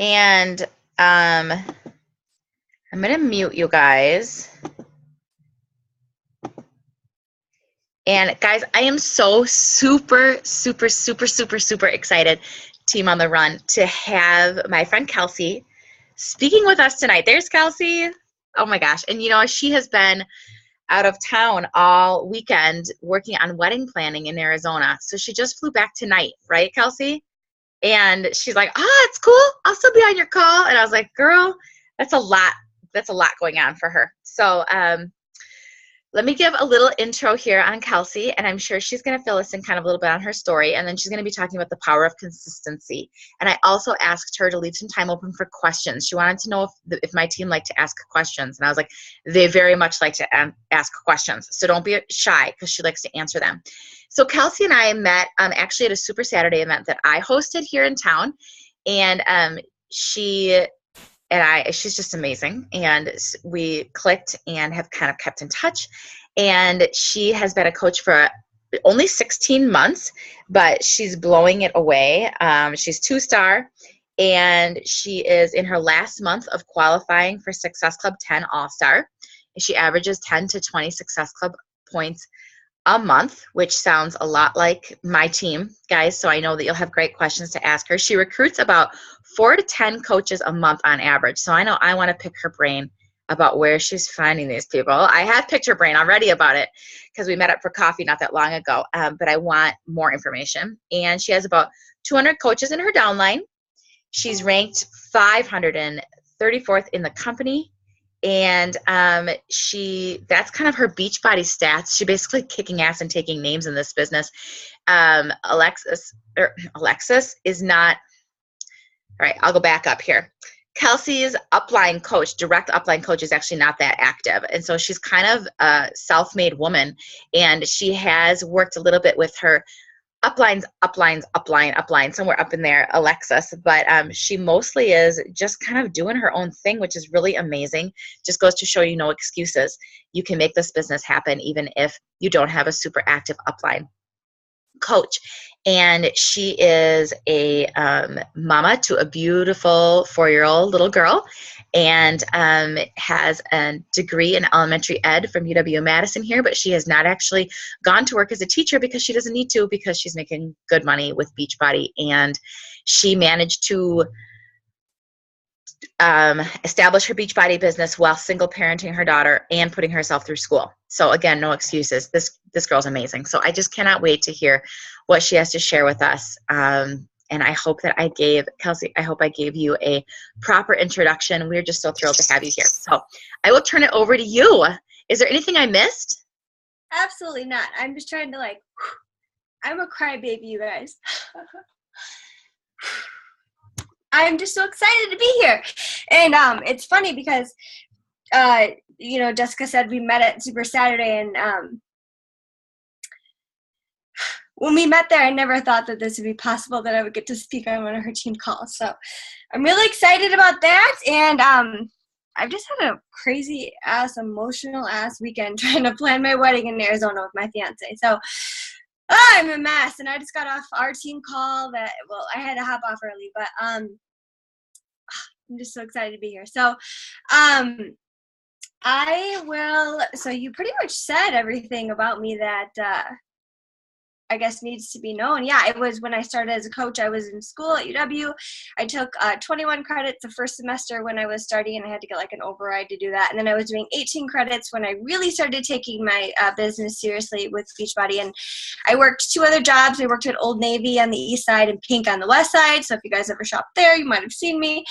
And I'm going to mute you guys. And guys, I am so super excited, Team on the Run, to have my friend Kelsi speaking with us tonight. There's Kelsi. Oh my gosh. And she has been out of town all weekend working on wedding planning in Arizona. So she just flew back tonight, right, Kelsi? And she's like, it's cool. I'll still be on your call. And I was like, girl, that's a lot. That's a lot going on for her. So let me give a little intro here on Kelsi, and I'm sure she's going to fill us in kind of a little bit on her story, and then she's going to be talking about the power of consistency. And I also asked her to leave some time open for questions. She wanted to know if my team liked to ask questions, and I was like, they very much like to ask questions, so don't be shy because she likes to answer them. So Kelsi and I met actually at a Super Saturday event that I hosted here in town, and she's just amazing. And we clicked and have kind of kept in touch. And she has been a coach for only 16 months, but she's blowing it away. She's 2-star, and she is in her last month of qualifying for Success Club 10 All-Star. She averages 10 to 20 Success Club points a month, which sounds a lot like my team, guys. So I know that you'll have great questions to ask her. She recruits about 4 to 10 coaches a month on average. So I know I want to pick her brain about where she's finding these people. I have picked her brain already about it because we met up for coffee not that long ago, but I want more information. And she has about 200 coaches in her downline. She's ranked 534th in the company. And that's kind of her Beachbody stats. She basically kicking ass and taking names in this business. Alexis is not, all right, I'll go back up here. Kelsi's upline coach, direct upline coach, is actually not that active. And so she's kind of a self-made woman, and she has worked a little bit with her upline, somewhere up in there, Alexis, but she mostly is just kind of doing her own thing, which is really amazing. Just goes to show you no excuses. You can make this business happen even if you don't have a super active upline coach. And she is a mama to a beautiful 4-year-old little girl, and has a degree in elementary ed from UW-Madison here, but she has not actually gone to work as a teacher because she doesn't need to, because she's making good money with Beachbody. And she managed to establish her Beachbody business while single parenting her daughter and putting herself through school. So again, no excuses. This girl's amazing. So I just cannot wait to hear what she has to share with us. And I hope that Kelsi, I hope I gave you a proper introduction. We're just so thrilled to have you here. So I will turn it over to you. Is there anything I missed? Absolutely not. I'm just trying to I'm a crybaby, you guys. I'm just so excited to be here. And it's funny because, Jessica said we met at Super Saturday, and when we met there, I never thought that this would be possible, that I would get to speak on one of her team calls. So I'm really excited about that. And I've just had a crazy-ass, emotional-ass weekend trying to plan my wedding in Arizona with my fiance. So I'm a mess. And I just got off our team call I had to hop off early, but I'm just so excited to be here. So so you pretty much said everything about me that I guess needs to be known. Yeah, it was when I started as a coach. I was in school at UW. I took 21 credits the first semester when I was starting, and I had to get an override to do that. And then I was doing 18 credits when I really started taking my business seriously with Beachbody. And I worked 2 other jobs. I worked at Old Navy on the east side and Pink on the west side. So if you guys ever shop there, you might have seen me.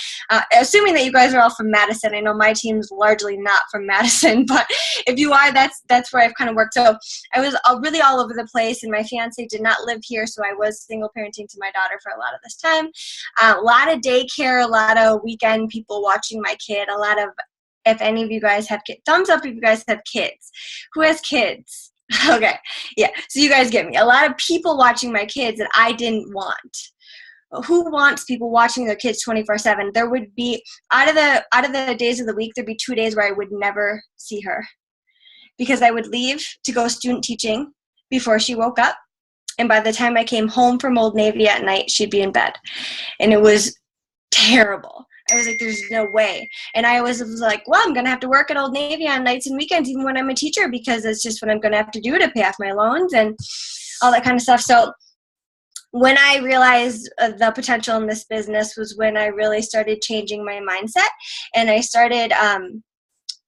Assuming that you guys are all from Madison. I know my team's largely not from Madison, but if you are, that's where I've kind of worked. So I was really all over the place, and my fiance did not live here, so I was single parenting to my daughter for a lot of this time. A lot of daycare, a lot of weekend people watching my kid, a lot of, if any of you guys have kids, thumbs up if you guys have kids. Who has kids? Okay, yeah, so you guys get me. A lot of people watching my kids that I didn't want. Who wants people watching their kids 24/7? There would be, out of the days of the week, there'd be 2 days where I would never see her, because I would leave to go student teaching before she woke up. And by the time I came home from Old Navy at night, she'd be in bed. And it was terrible. I was like, there's no way. And I was like, well, I'm going to have to work at Old Navy on nights and weekends, even when I'm a teacher, because it's just what I'm going to have to do to pay off my loans and all that kind of stuff. So when I realized the potential in this business was when I really started changing my mindset, and I started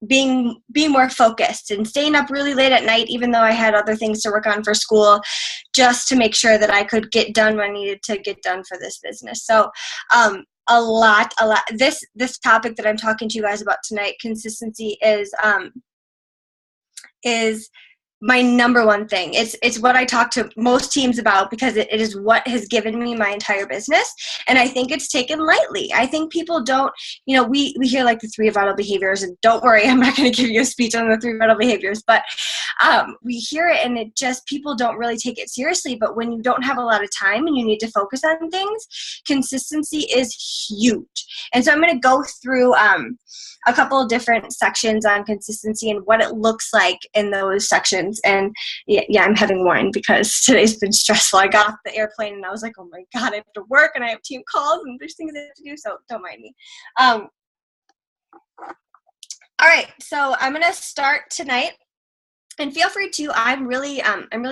being more focused and staying up really late at night, even though I had other things to work on for school, just to make sure that I could get done what I needed to get done for this business. So a lot. This topic that I'm talking to you guys about tonight, consistency, is my number one thing. It's what I talk to most teams about, because it is what has given me my entire business. And I think it's taken lightly. I think people don't, we hear like the 3 vital behaviors, and don't worry, I'm not going to give you a speech on the 3 vital behaviors, but we hear it and it just, people don't really take it seriously. But when you don't have a lot of time and you need to focus on things, consistency is huge. And so I'm going to go through a couple of different sections on consistency and what it looks like in those sections. And yeah, I'm having wine because today's been stressful. I got off the airplane and I was like, oh my God, I have to work and I have team calls and there's things I have to do, so don't mind me. All right, so I'm gonna start tonight. And feel free to, I'm really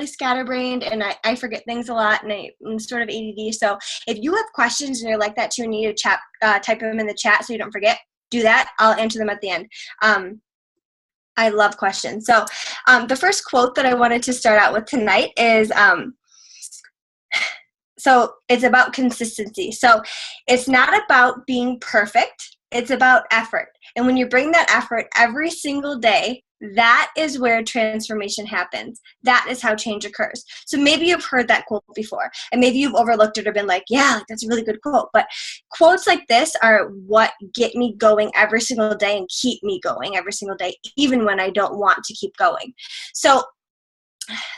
scatterbrained and I forget things a lot, and I'm sort of ADD. So if you have questions and you're like that too and you need to type them in the chat so you don't forget, do that. I'll answer them at the end. I love questions. So the first quote that I wanted to start out with tonight is, so it's about consistency. So it's not about being perfect. It's about effort. And when you bring that effort every single day, that is where transformation happens. That is how change occurs. So maybe you've heard that quote before, and maybe you've overlooked it or been like, yeah, that's a really good quote. But quotes like this are what get me going every single day and keep me going every single day, even when I don't want to keep going. So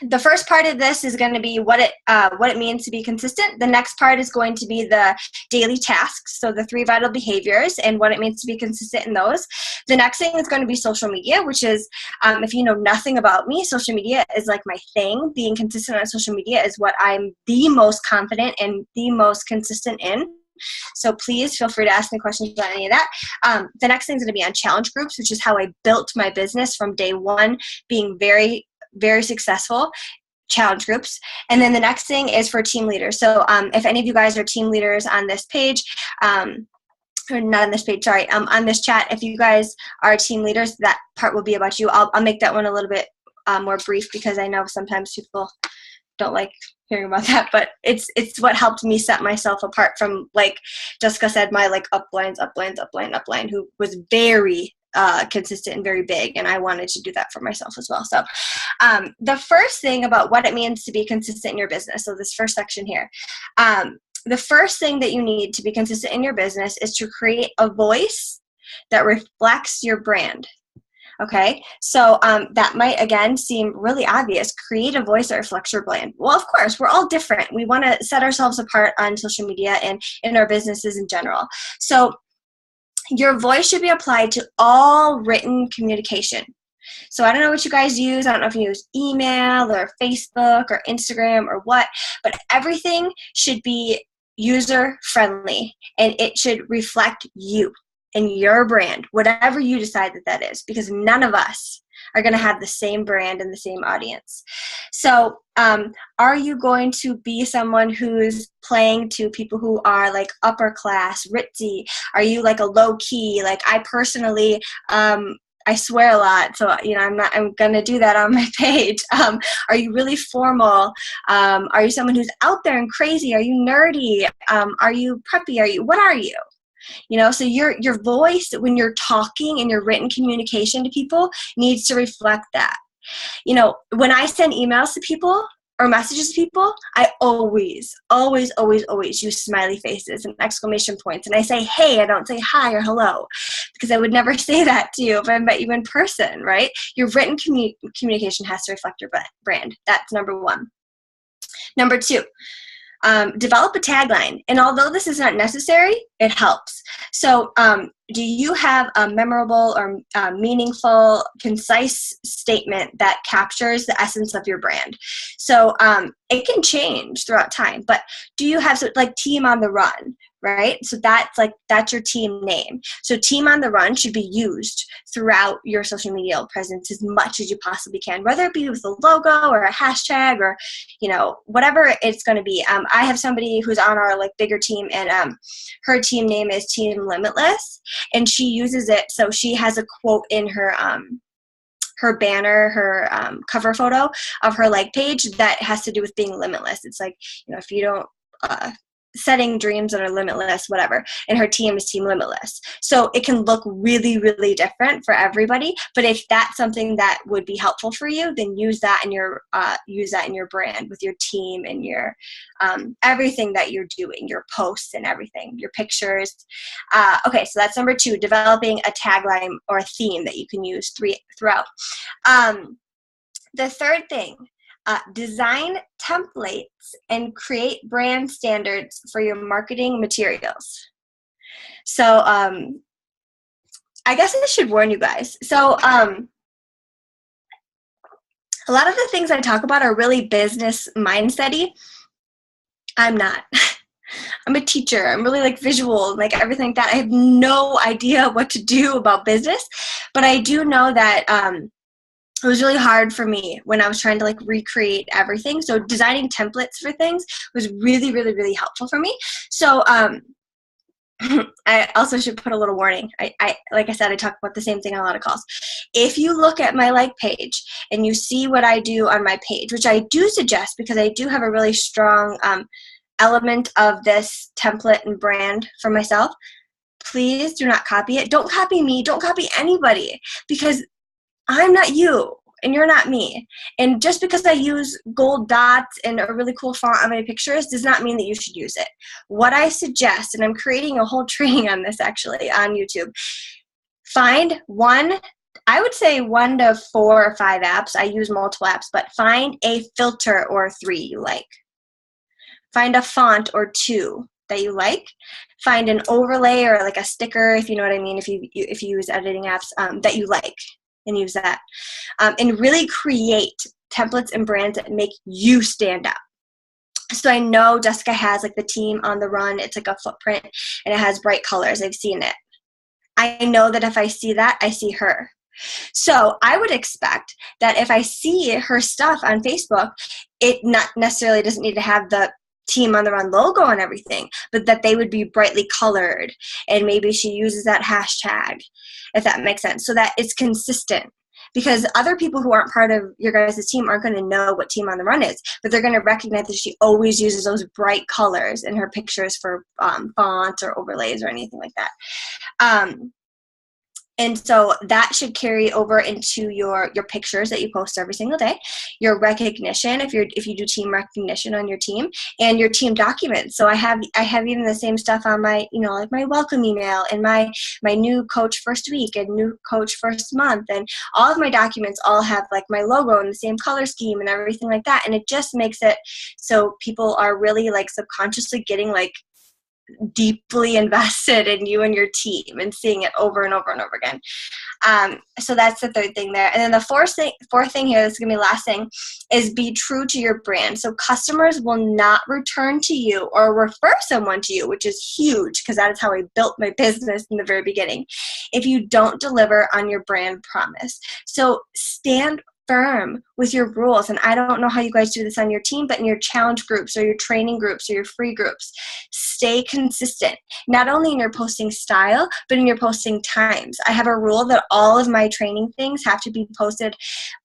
the first part of this is going to be what it means to be consistent. The next part is going to be the daily tasks, so the 3 vital behaviors and what it means to be consistent in those. The next thing is going to be social media, which is, if you know nothing about me, social media is like my thing. Being consistent on social media is what I'm the most confident and the most consistent in. So please feel free to ask me questions about any of that. The next thing is going to be on challenge groups, which is how I built my business from day one, being very, very successful. Challenge groups. And then the next thing is for team leaders. So if any of you guys are team leaders on this page, or not on this page, sorry, on this chat, if you guys are team leaders, that part will be about you. I'll make that one a little bit more brief, because I know sometimes people don't like hearing about that, but it's what helped me set myself apart from, like Jessica said, my like upline, who was very consistent and very big, and I wanted to do that for myself as well. So the first thing about what it means to be consistent in your business, so this first section here, the first thing that you need to be consistent in your business is to create a voice that reflects your brand. Okay, so that might, again, seem really obvious. Create a voice that reflects your brand. Well, of course, we're all different. We want to set ourselves apart on social media and in our businesses in general. So your voice should be applied to all written communication. So I don't know what you guys use. I don't know if you use email or Facebook or Instagram or what, but everything should be user-friendly, and it should reflect you and your brand, whatever you decide that is, because none of us are going to have the same brand and the same audience. So are you going to be someone who's playing to people who are like upper class, ritzy? Are you like a low key? Like I personally, I swear a lot, so I'm gonna do that on my page. Are you really formal? Are you someone who's out there and crazy? Are you nerdy? Are you preppy? What are you? So your voice when you're talking and your written communication to people needs to reflect that. When I send emails to people or messages to people, I always use smiley faces and exclamation points. And I say, hey, I don't say hi or hello, because I would never say that to you if I met you in person, right? Your written communication has to reflect your brand. That's number one. Number two, develop a tagline. And although this is not necessary, it helps. So do you have a memorable or meaningful, concise statement that captures the essence of your brand? So it can change throughout time, but do you have like team on the run, right? So that's your team name. So Team on the Run should be used throughout your social media presence as much as you possibly can, whether it be with a logo or a hashtag or, whatever it's going to be. I have somebody who's on our like bigger team, and her team name is Team Limitless, and she uses it. So she has a quote in her banner, her cover photo of her like page that has to do with being limitless. It's like, if you don't, setting dreams that are limitless, whatever. And her team is Team Limitless. So it can look really, really different for everybody. But if that's something that would be helpful for you, then use that in your brand with your team and your everything that you're doing, your posts and everything, your pictures. Okay, so that's number 2, developing a tagline or a theme that you can use throughout. The third thing, design templates and create brand standards for your marketing materials. So I guess I should warn you guys. So a lot of the things I talk about are really business mindset-y. I'm not. I'm a teacher. I'm really like visual, like everything like that. I have no idea what to do about business, but I do know that it was really hard for me when I was trying to like recreate everything. So designing templates for things was really, really, really helpful for me. So I also should put a little warning. I like I said, I talk about the same thing on a lot of calls. If you look at my like page and you see what I do on my page, which I do suggest because I do have a really strong element of this template and brand for myself, please do not copy it. Don't copy me. Don't copy anybody, because I'm not you and you're not me. And just because I use gold dots and a really cool font on my pictures does not mean that you should use it. What I suggest, and I'm creating a whole training on this actually on YouTube, find I would say 1 to 4 or 5 apps. I use multiple apps, but find a filter or 3 you like. Find a font or 2 that you like. Find an overlay or like a sticker, if you know what I mean, if you use editing apps that you like, and use that. And really create templates and brands that make you stand out. So I know Jessica has like the Team on the Run. It's like a footprint and it has bright colors. I've seen it. I know that if I see that, I see her. So I would expect that if I see her stuff on Facebook, it not necessarily doesn't need to have the Team on the Run logo and everything, but that they would be brightly colored, and maybe she uses that hashtag, if that makes sense, so that it's consistent. Because other people who aren't part of your guys' team aren't going to know what Team on the Run is, but they're going to recognize that she always uses those bright colors in her pictures for fonts or overlays or anything like that. And so that should carry over into your pictures that you post every single day, your recognition if you do team recognition on your team, and your team documents. So I have even the same stuff on my like my welcome email and my new coach first week and new coach first month, and all of my documents all have like my logo and the same color scheme and everything like that. And it just makes it so people are really like subconsciously getting like deeply invested in you and your team and seeing it over and over and over again. So that's the third thing there. And then the fourth thing here, this is going to be the last thing, is be true to your brand. So customers will not return to you or refer someone to you, which is huge because that is how I built my business in the very beginning, if you don't deliver on your brand promise. So stand firm with your rules. And I don't know how you guys do this on your team, but in your challenge groups or your training groups or your free groups, stay consistent, not only in your posting style, but in your posting times. I have a rule that all of my training things have to be posted,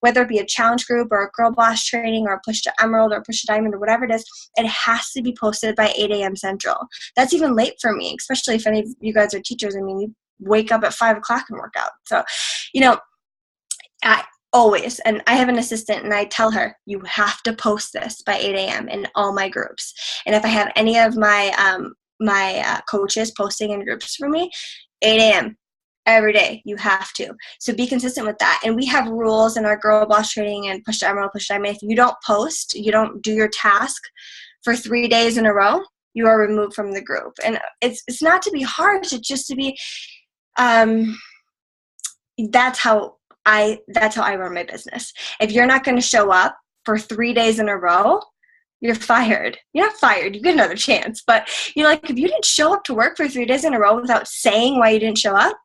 whether it be a challenge group or a girl boss training or a push to emerald or push to diamond or whatever it is, it has to be posted by 8 a.m. Central. That's even late for me, especially if any of you guys are teachers. I mean, you wake up at 5 o'clock and work out. So, always, and I have an assistant and I tell her, you have to post this by 8 a.m. in all my groups. And if I have any of my coaches posting in groups for me, 8 a.m. every day, you have to. So be consistent with that. And we have rules in our girl boss training and push to emerald, push to diamond. If you don't post, you don't do your task for 3 days in a row, you are removed from the group. And it's not to be harsh, it's just to be that's how I run my business. If you're not going to show up for 3 days in a row, you're fired. You're not fired. You get another chance. But you're like, if you didn't show up to work for 3 days in a row without saying why you didn't show up,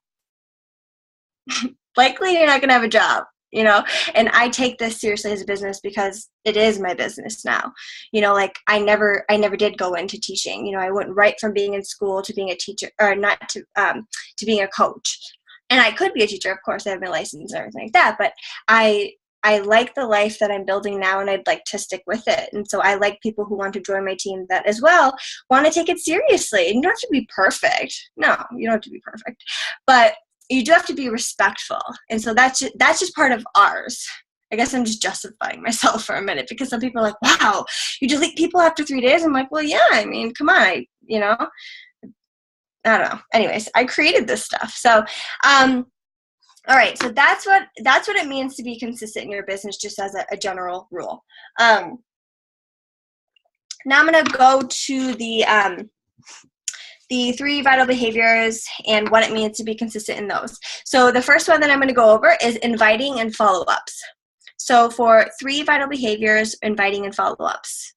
likely you're not going to have a job, you know? And I take this seriously as a business because it is my business now. You know, like I never did go into teaching. You know, I went right from being in school to being a teacher, or not to being a coach. And I could be a teacher, of course, I have my license and everything like that, but I like the life that I'm building now, and I'd like to stick with it. And so I like people who want to join my team that as well want to take it seriously. And you don't have to be perfect. No, you don't have to be perfect. But you do have to be respectful. And so that's just part of ours. I guess I'm just justifying myself for a minute, because some people are like, wow, you delete people after 3 days? I'm like, well, yeah, I mean, come on, you know? I don't know. Anyways, I created this stuff. So, all right. So that's what it means to be consistent in your business, just as a general rule. Now I'm going to go to the 3 vital behaviors and what it means to be consistent in those. So the first one that I'm going to go over is inviting and follow-ups. So for 3 vital behaviors, inviting and follow-ups,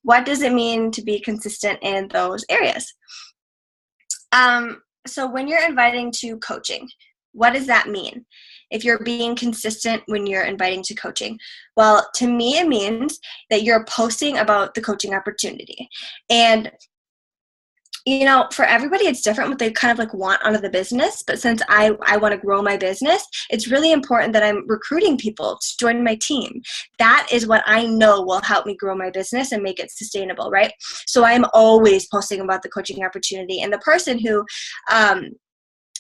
what does it mean to be consistent in those areas? So when you're inviting to coaching, what does that mean? If you're being consistent when you're inviting to coaching? Well, to me, it means that you're posting about the coaching opportunity. And, you know, for everybody, it's different what they kind of like want out of the business. But since I want to grow my business, it's really important that I'm recruiting people to join my team. That is what I know will help me grow my business and make it sustainable, right? So I'm always posting about the coaching opportunity. And the person who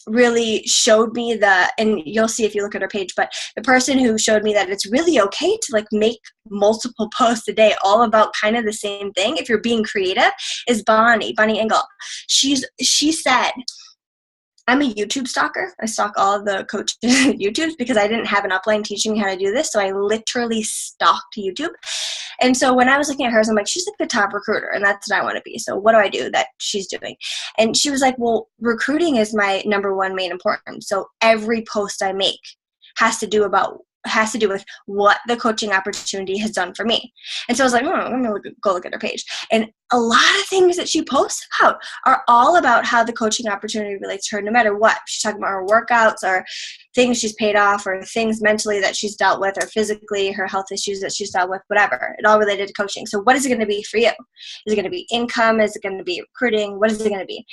really showed me and you'll see if you look at her page, but the person who showed me that it's really okay to like make multiple posts a day all about kind of the same thing if you're being creative is Bonnie Engel. She said, I'm a YouTube stalker. I stalk all of the coaches' YouTubes because I didn't have an upline teaching me how to do this. So I literally stalked YouTube. And so when I was looking at hers, I'm like, she's like the top recruiter, and that's what I want to be. So what do I do that she's doing? And she was like, well, recruiting is my number one main importance. So every post I make has to do with what the coaching opportunity has done for me. And so I was like, I'm going to go look at her page. And a lot of things that she posts about are all about how the coaching opportunity relates to her, no matter what. She's talking about her workouts or things she's paid off or things mentally that she's dealt with or physically her health issues that she's dealt with, whatever. It all related to coaching. So what is it going to be for you? Is it going to be income? Is it going to be recruiting? What is it going to be?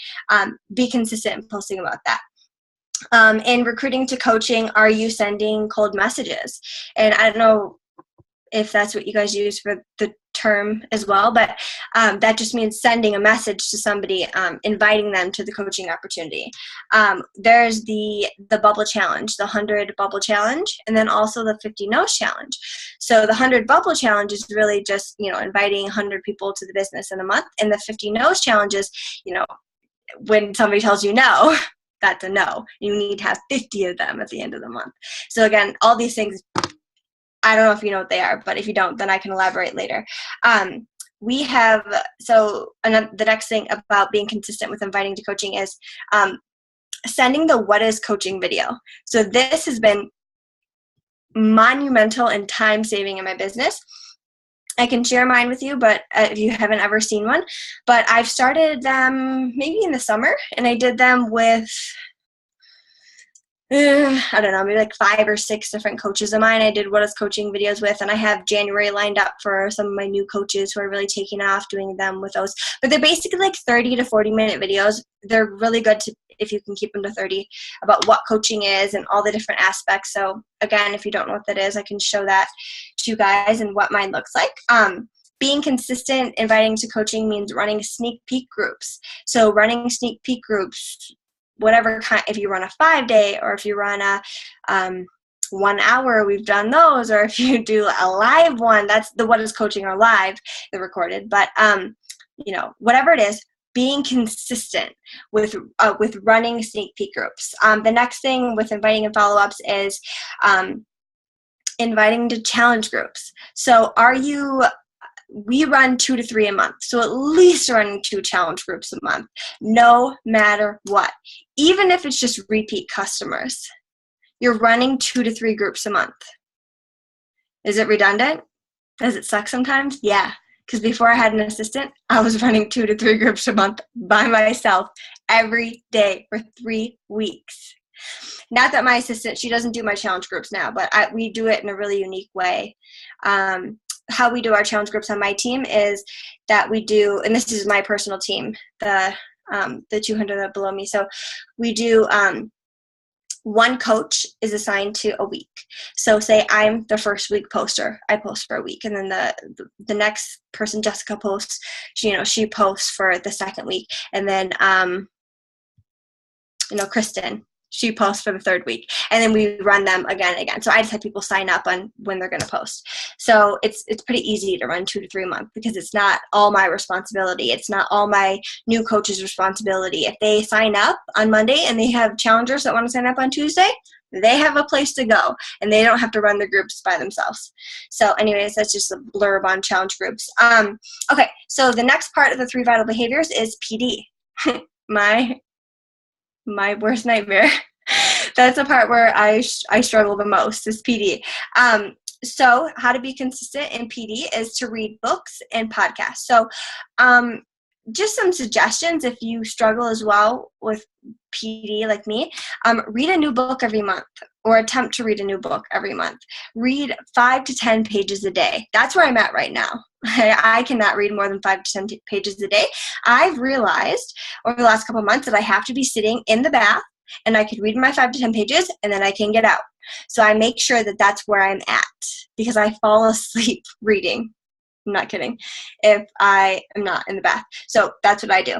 Be consistent in posting about that. In recruiting to coaching, are you sending cold messages? And I don't know if that's what you guys use for the term as well, but that just means sending a message to somebody, inviting them to the coaching opportunity. There's the bubble challenge, the 100 bubble challenge, and then also the 50 no's challenge. So the 100 bubble challenge is really just, you know, inviting 100 people to the business in a month, and the 50 no's challenge is, you know, when somebody tells you no, that's a no. You need to have 50 of them at the end of the month. So again, all these things, I don't know if you know what they are, but if you don't, then I can elaborate later. The next thing about being consistent with inviting to coaching is sending the what is coaching video. So this has been monumental and time saving in my business. I can share mine with you, but if you haven't ever seen one, but I've started them maybe in the summer, and I did them with, I don't know, maybe like 5 or 6 different coaches of mine. I did what is coaching videos with, and I have January lined up for some of my new coaches who are really taking off doing them with those. But they're basically like 30 to 40 minute videos. They're really good if you can keep them to 30, about what coaching is and all the different aspects. So again, if you don't know what that is, I can show that to you guys and what mine looks like. Being consistent, inviting to coaching means running sneak peek groups. So running sneak peek groups, whatever kind, if you run a 5-day or if you run a 1 hour, we've done those, or if you do a live one, that's the what is coaching or live, the recorded. But you know, whatever it is, being consistent with running sneak peek groups. The next thing with inviting and follow-ups is inviting to challenge groups. So we run 2 to 3 a month. So at least running 2 challenge groups a month, no matter what. Even if it's just repeat customers, you're running 2 to 3 groups a month. Is it redundant? Does it suck sometimes? Yeah. Because before I had an assistant, I was running 2 to 3 groups a month by myself every day for 3 weeks. Not that my assistant, she doesn't do my challenge groups now, but we do it in a really unique way. How we do our challenge groups on my team is that we do, and this is my personal team, the 200 that below me. So we do, one coach is assigned to a week. So say I'm the first week poster, I post for a week, and then the next person, Jessica, posts, she posts for the second week, and then Kristen, she posts for the third week, and then we run them again and again. So I just have people sign up on when they're going to post. So it's pretty easy to run 2 to 3 months because it's not all my responsibility. It's not all my new coach's responsibility. If they sign up on Monday and they have challengers that want to sign up on Tuesday, they have a place to go, and they don't have to run the groups by themselves. So anyways, that's just a blurb on challenge groups. Okay, so the next part of the 3 vital behaviors is PD. My worst nightmare. That's the part where I struggle the most is PD. So how to be consistent in PD is to read books and podcasts. So just some suggestions if you struggle as well with PD like me. Read a new book every month, or attempt to read a new book every month. Read 5 to 10 pages a day. That's where I'm at right now. I cannot read more than 5 to 10 pages a day. I've realized over the last couple of months that I have to be sitting in the bath, and I could read my 5 to 10 pages, and then I can get out. So I make sure that that's where I'm at, because I fall asleep reading. I'm not kidding, if I am not in the bath. So that's what I do.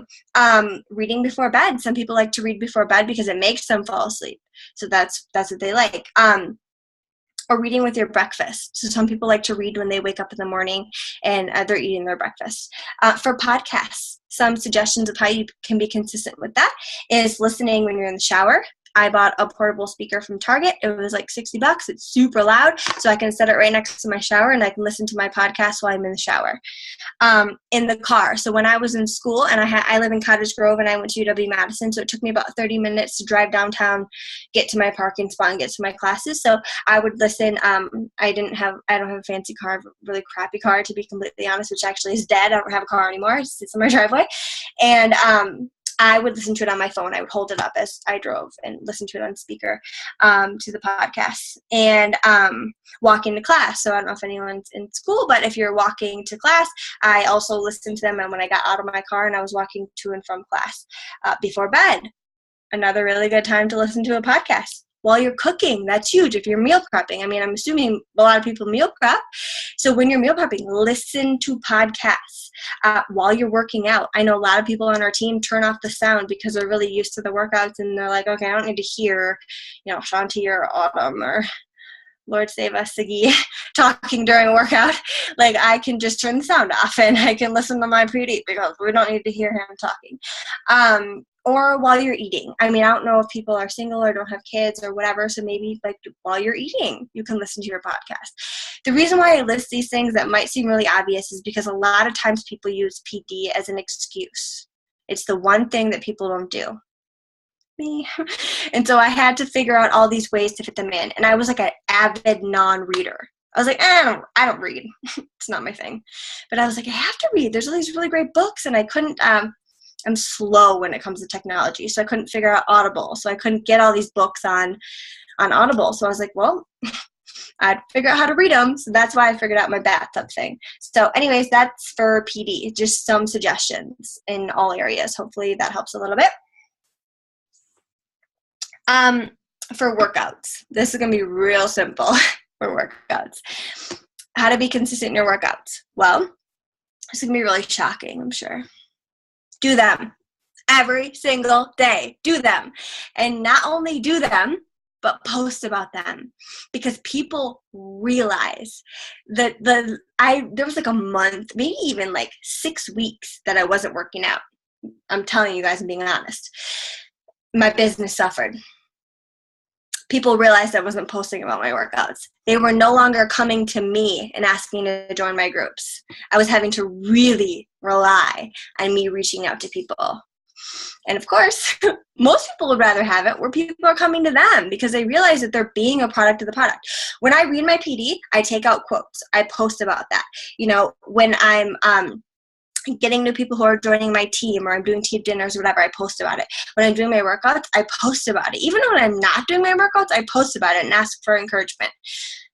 Reading before bed. Some people like to read before bed because it makes them fall asleep. So that's what they like. Or reading with your breakfast. So some people like to read when they wake up in the morning and they're eating their breakfast. For podcasts, some suggestions of how you can be consistent with that is listening when you're in the shower. I bought a portable speaker from Target. It was like $60. It's super loud, so I can set it right next to my shower, and I can listen to my podcast while I'm in the shower. In the car. So when I was in school, and I live in Cottage Grove, and I went to UW-Madison, so it took me about 30 minutes to drive downtown, get to my parking spot, and get to my classes. So I would listen. I don't have a fancy car, a really crappy car, to be completely honest, which actually is dead. I don't have a car anymore. It sits in my driveway. And I would listen to it on my phone. I would hold it up as I drove and listen to it on speaker to the podcast, and walking to class. So I don't know if anyone's in school, but if you're walking to class, I also listened to them. And when I got out of my car and I was walking to and from class, before bed, another really good time to listen to a podcast. While you're cooking, that's huge. If you're meal prepping, I mean, I'm assuming a lot of people meal prep. So when you're meal prepping, listen to podcasts while you're working out. I know a lot of people on our team turn off the sound because they're really used to the workouts, and they're like, okay, I don't need to hear, Shanti or Autumn or Lord save us, Siggy, talking during a workout. Like, I can just turn the sound off and I can listen to my PD because we don't need to hear him talking. Or while you're eating. I mean, I don't know if people are single or don't have kids or whatever, so maybe like while you're eating, you can listen to your podcast. The reason why I list these things that might seem really obvious is because a lot of times people use PD as an excuse. It's the one thing that people don't do. Me. And so I had to figure out all these ways to fit them in. And I was like an avid non-reader. I was like, I don't read. It's not my thing. But I was like, I have to read. There's all these really great books, and I couldn't, I'm slow when it comes to technology, so I couldn't figure out Audible. So I couldn't get all these books on Audible. So I was like, well, I'd figure out how to read them. So that's why I figured out my bathtub thing. So anyways, that's for PD. Just some suggestions in all areas. Hopefully that helps a little bit. For workouts, this is going to be real simple for workouts. How to be consistent in your workouts. Well, this is going to be really shocking, I'm sure. Do them every single day. Do them. And not only do them, but post about them, because people realize that there was like a month, maybe even like 6 weeks that I wasn't working out. I'm telling you guys, I'm being honest. My business suffered. People realized I wasn't posting about my workouts. They were no longer coming to me and asking to join my groups. I was having to really rely on me reaching out to people. And of course, most people would rather have it where people are coming to them because they realize that they're being a product of the product. When I read my PD, I take out quotes. I post about that. You know, when I'm getting new people who are joining my team, or I'm doing team dinners or whatever, I post about it. When I'm doing my workouts, I post about it. Even when I'm not doing my workouts, I post about it and ask for encouragement.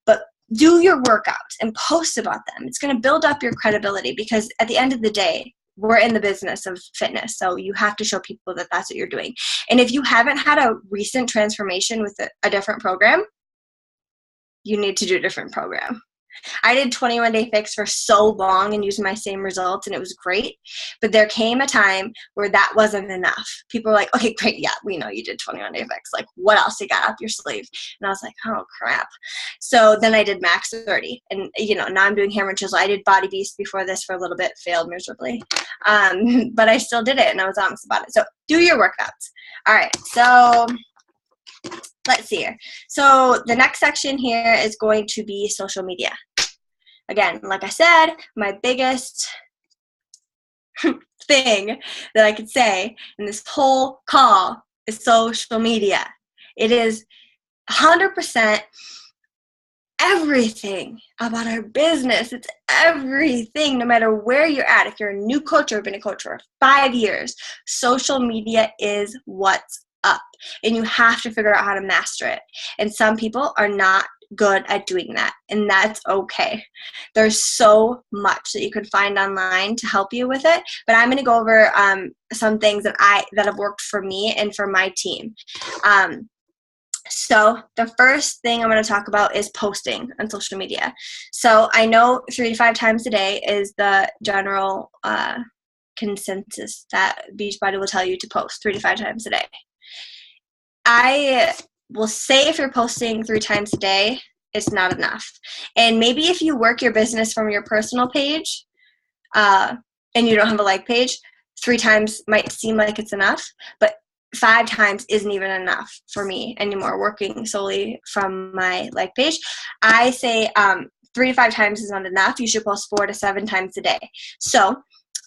But do your workouts and post about them. It's going to build up your credibility, because at the end of the day, we're in the business of fitness. So you have to show people that that's what you're doing. And if you haven't had a recent transformation with a different program, you need to do a different program. I did 21 Day Fix for so long and used my same results, and it was great. But there came a time where that wasn't enough. People were like, okay, great. Yeah, we know you did 21 Day Fix. Like, what else you got up your sleeve? And I was like, oh, crap. So then I did Max 30. And, you know, now I'm doing Hammer and Chisel. I did Body Beast before this for a little bit, failed miserably. But I still did it, and I was honest about it. So do your workouts. All right. So let's see here. So the next section here is going to be social media. Again, like I said, my biggest thing that I could say in this whole call is social media. It is 100% everything about our business. It's everything, no matter where you're at. If you're a new coach or been a coach for 5 years, social media is what's up, and you have to figure out how to master it. And some people are not good at doing that, and that's okay. There's so much that you can find online to help you with it, but I'm going to go over some things that have worked for me and for my team. So the first thing I'm going to talk about is posting on social media. So I know 3 to 5 times a day is the general consensus that Beachbody will tell you to post 3 to 5 times a day. I will say if you're posting 3 times a day, it's not enough. And maybe if you work your business from your personal page and you don't have a like page, 3 times might seem like it's enough, but 5 times isn't even enough for me anymore, working solely from my like page. I say 3 to 5 times is not enough. You should post 4 to 7 times a day. So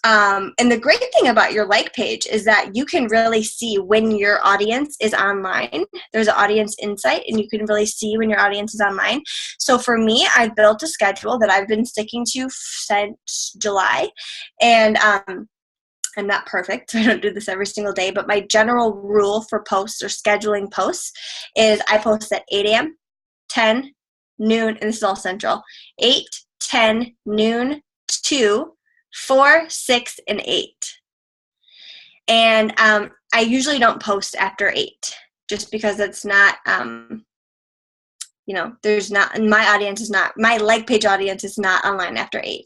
and the great thing about your like page is that you can really see when your audience is online. There's an audience insight, and you can really see when your audience is online. So for me, I've built a schedule that I've been sticking to since July, and I'm not perfect, so I don't do this every single day, but my general rule for posts or scheduling posts is I post at 8 a.m., 10, noon, and this is all central, 8, 10, noon, 2, 4, 6, and 8. And I usually don't post after 8 just because it's not, there's not, my audience is not, my like page audience is not online after 8.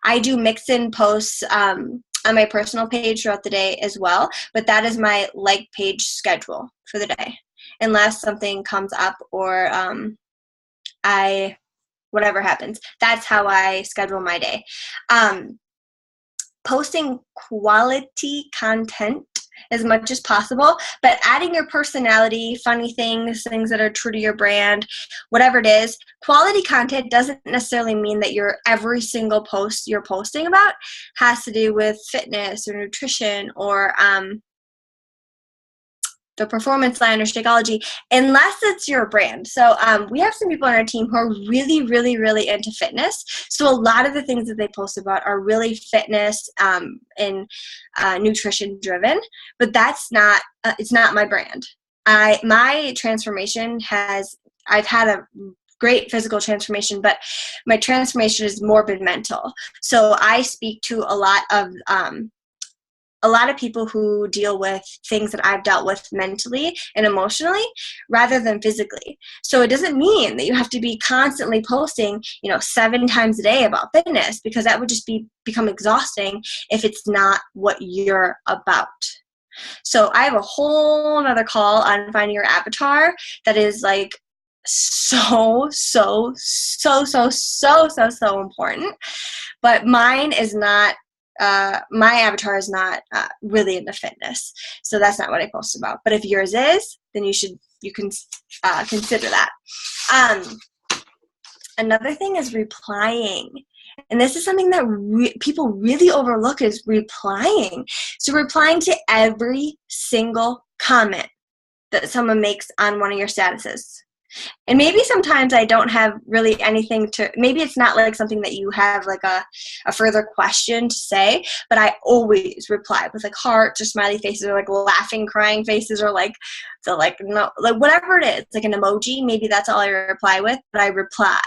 I do mix in posts on my personal page throughout the day as well, but that is my like page schedule for the day, unless something comes up or whatever happens. That's how I schedule my day. Posting quality content as much as possible, but adding your personality, funny things that are true to your brand, whatever it is. Quality content doesn't necessarily mean that every single post you're posting about has to do with fitness or nutrition or the performance line or Shakeology, unless it's your brand. So we have some people on our team who are really, really, really into fitness. So a lot of the things that they post about are really fitness and nutrition driven, but that's not, it's not my brand. My transformation I've had a great physical transformation, but my transformation has more been mental. So I speak to a lot of people who deal with things that I've dealt with mentally and emotionally rather than physically. So it doesn't mean that you have to be constantly posting, 7 times a day about fitness, because that would just become exhausting if it's not what you're about. So I have a whole nother call on finding your avatar that is like so important. But mine is not. My avatar is not really into fitness, so that's not what I post about. But if yours is, then you can consider that. Another thing is replying. And this is something that people really overlook, is replying. So replying to every single comment that someone makes on one of your statuses. And maybe sometimes I don't have really anything to, maybe it's not like something that you have like a further question to say, but I always reply with like hearts or smiley faces or like laughing, crying faces, or like the like, no, like whatever it is, like an emoji. Maybe that's all I reply with, but I reply.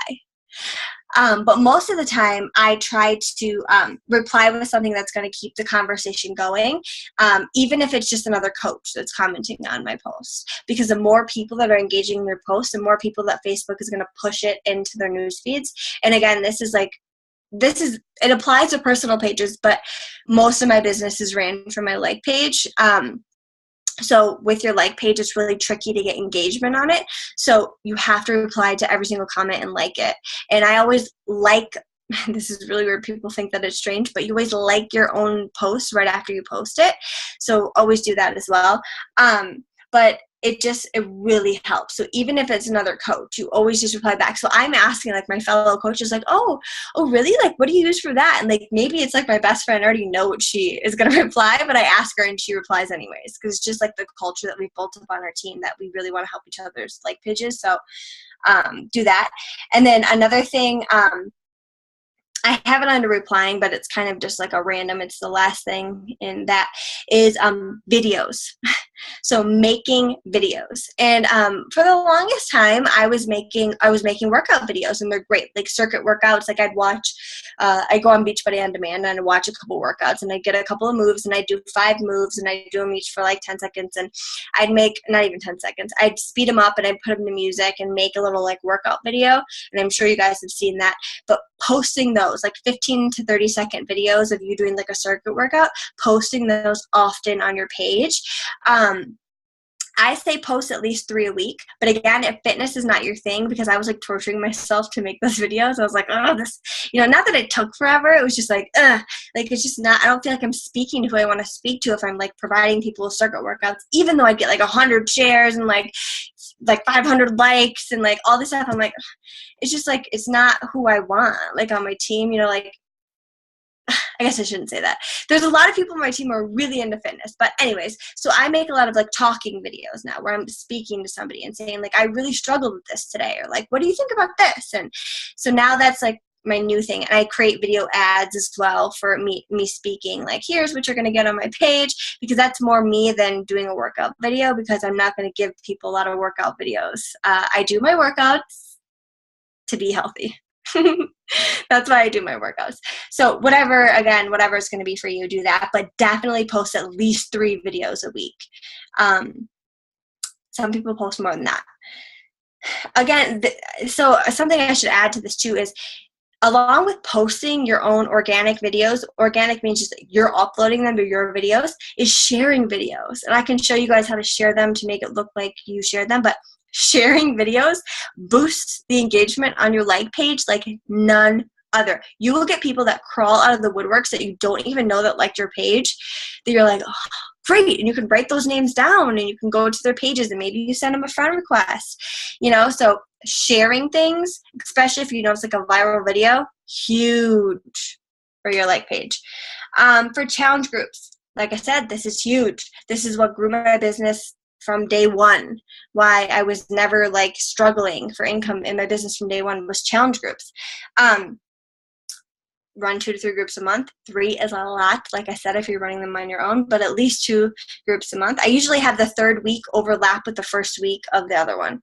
But most of the time, I try to reply with something that's going to keep the conversation going, even if it's just another coach that's commenting on my post. Because the more people that are engaging in your posts, the more people that Facebook is going to push it into their news feeds. And again, it applies to personal pages, but most of my business is ran from my like page. So with your like page, it's really tricky to get engagement on it. So you have to reply to every single comment and like it. And I always like, this is really weird, people think that it's strange, but you always like your own post right after you post it. So always do that as well. But it really helps. So even if it's another coach, you always just reply back. So I'm asking like my fellow coaches like, oh, really? Like, what do you use for that? And like, maybe it's like my best friend already know what she is going to reply, but I ask her and she replies anyways. Cause it's just like the culture that we've built up on our team that we really want to help each other's like pages. So do that. And then another thing, I have it under replying, but it's kind of just like a random, it's the last thing in that is videos. So making videos. And for the longest time, I was making workout videos, and they're great, like circuit workouts. Like I'd watch, I go on Beachbody On Demand and I'd watch a couple workouts, and I'd get a couple of moves, and I'd do 5 moves, and I'd do them each for like 10 seconds. And I'd make, not even 10 seconds, I'd speed them up and I'd put them to music and make a little like workout video. And I'm sure you guys have seen that. But posting those like 15 to 30 second videos of you doing like a circuit workout, posting those often on your page. I say post at least 3 a week. But again, if fitness is not your thing, because I was like torturing myself to make those videos, I was like, oh, this, not that it took forever. It was just like, like it's just not, I don't feel like I'm speaking to who I want to speak to if I'm like providing people with circuit workouts, even though I get like 100 shares and like 500 likes and like all this stuff. I'm like, it's just like, it's not who I want, like on my team, like, I guess I shouldn't say that. There's a lot of people on my team who are really into fitness. But anyways, so I make a lot of like talking videos now where I'm speaking to somebody and saying like, I really struggled with this today, or like, what do you think about this? And so now that's like my new thing. And I create video ads as well for me speaking, like, here's what you're going to get on my page, because that's more me than doing a workout video, because I'm not going to give people a lot of workout videos. I do my workouts to be healthy. That's why I do my workouts. So whatever it's going to be for you, do that. But definitely post at least 3 videos a week. Some people post more than that. Again, so something I should add to this too is, along with posting your own organic videos, organic means just you're uploading them to your videos, is sharing videos. And I can show you guys how to share them to make it look like you shared them. But sharing videos boosts the engagement on your like page like none other. You will get people that crawl out of the woodworks that you don't even know that liked your page, that you're like, oh, great. And you can write those names down and you can go to their pages and maybe you send them a friend request, so sharing things, especially if it's like a viral video, huge for your like page. For challenge groups, like I said, this is huge. This is what grew my business from day one. Why I was never like struggling for income in my business from day one was challenge groups. Run 2 to 3 groups a month. 3 is a lot, like I said, if you're running them on your own, but at least 2 groups a month. I usually have the 3rd week overlap with the 1st week of the other one.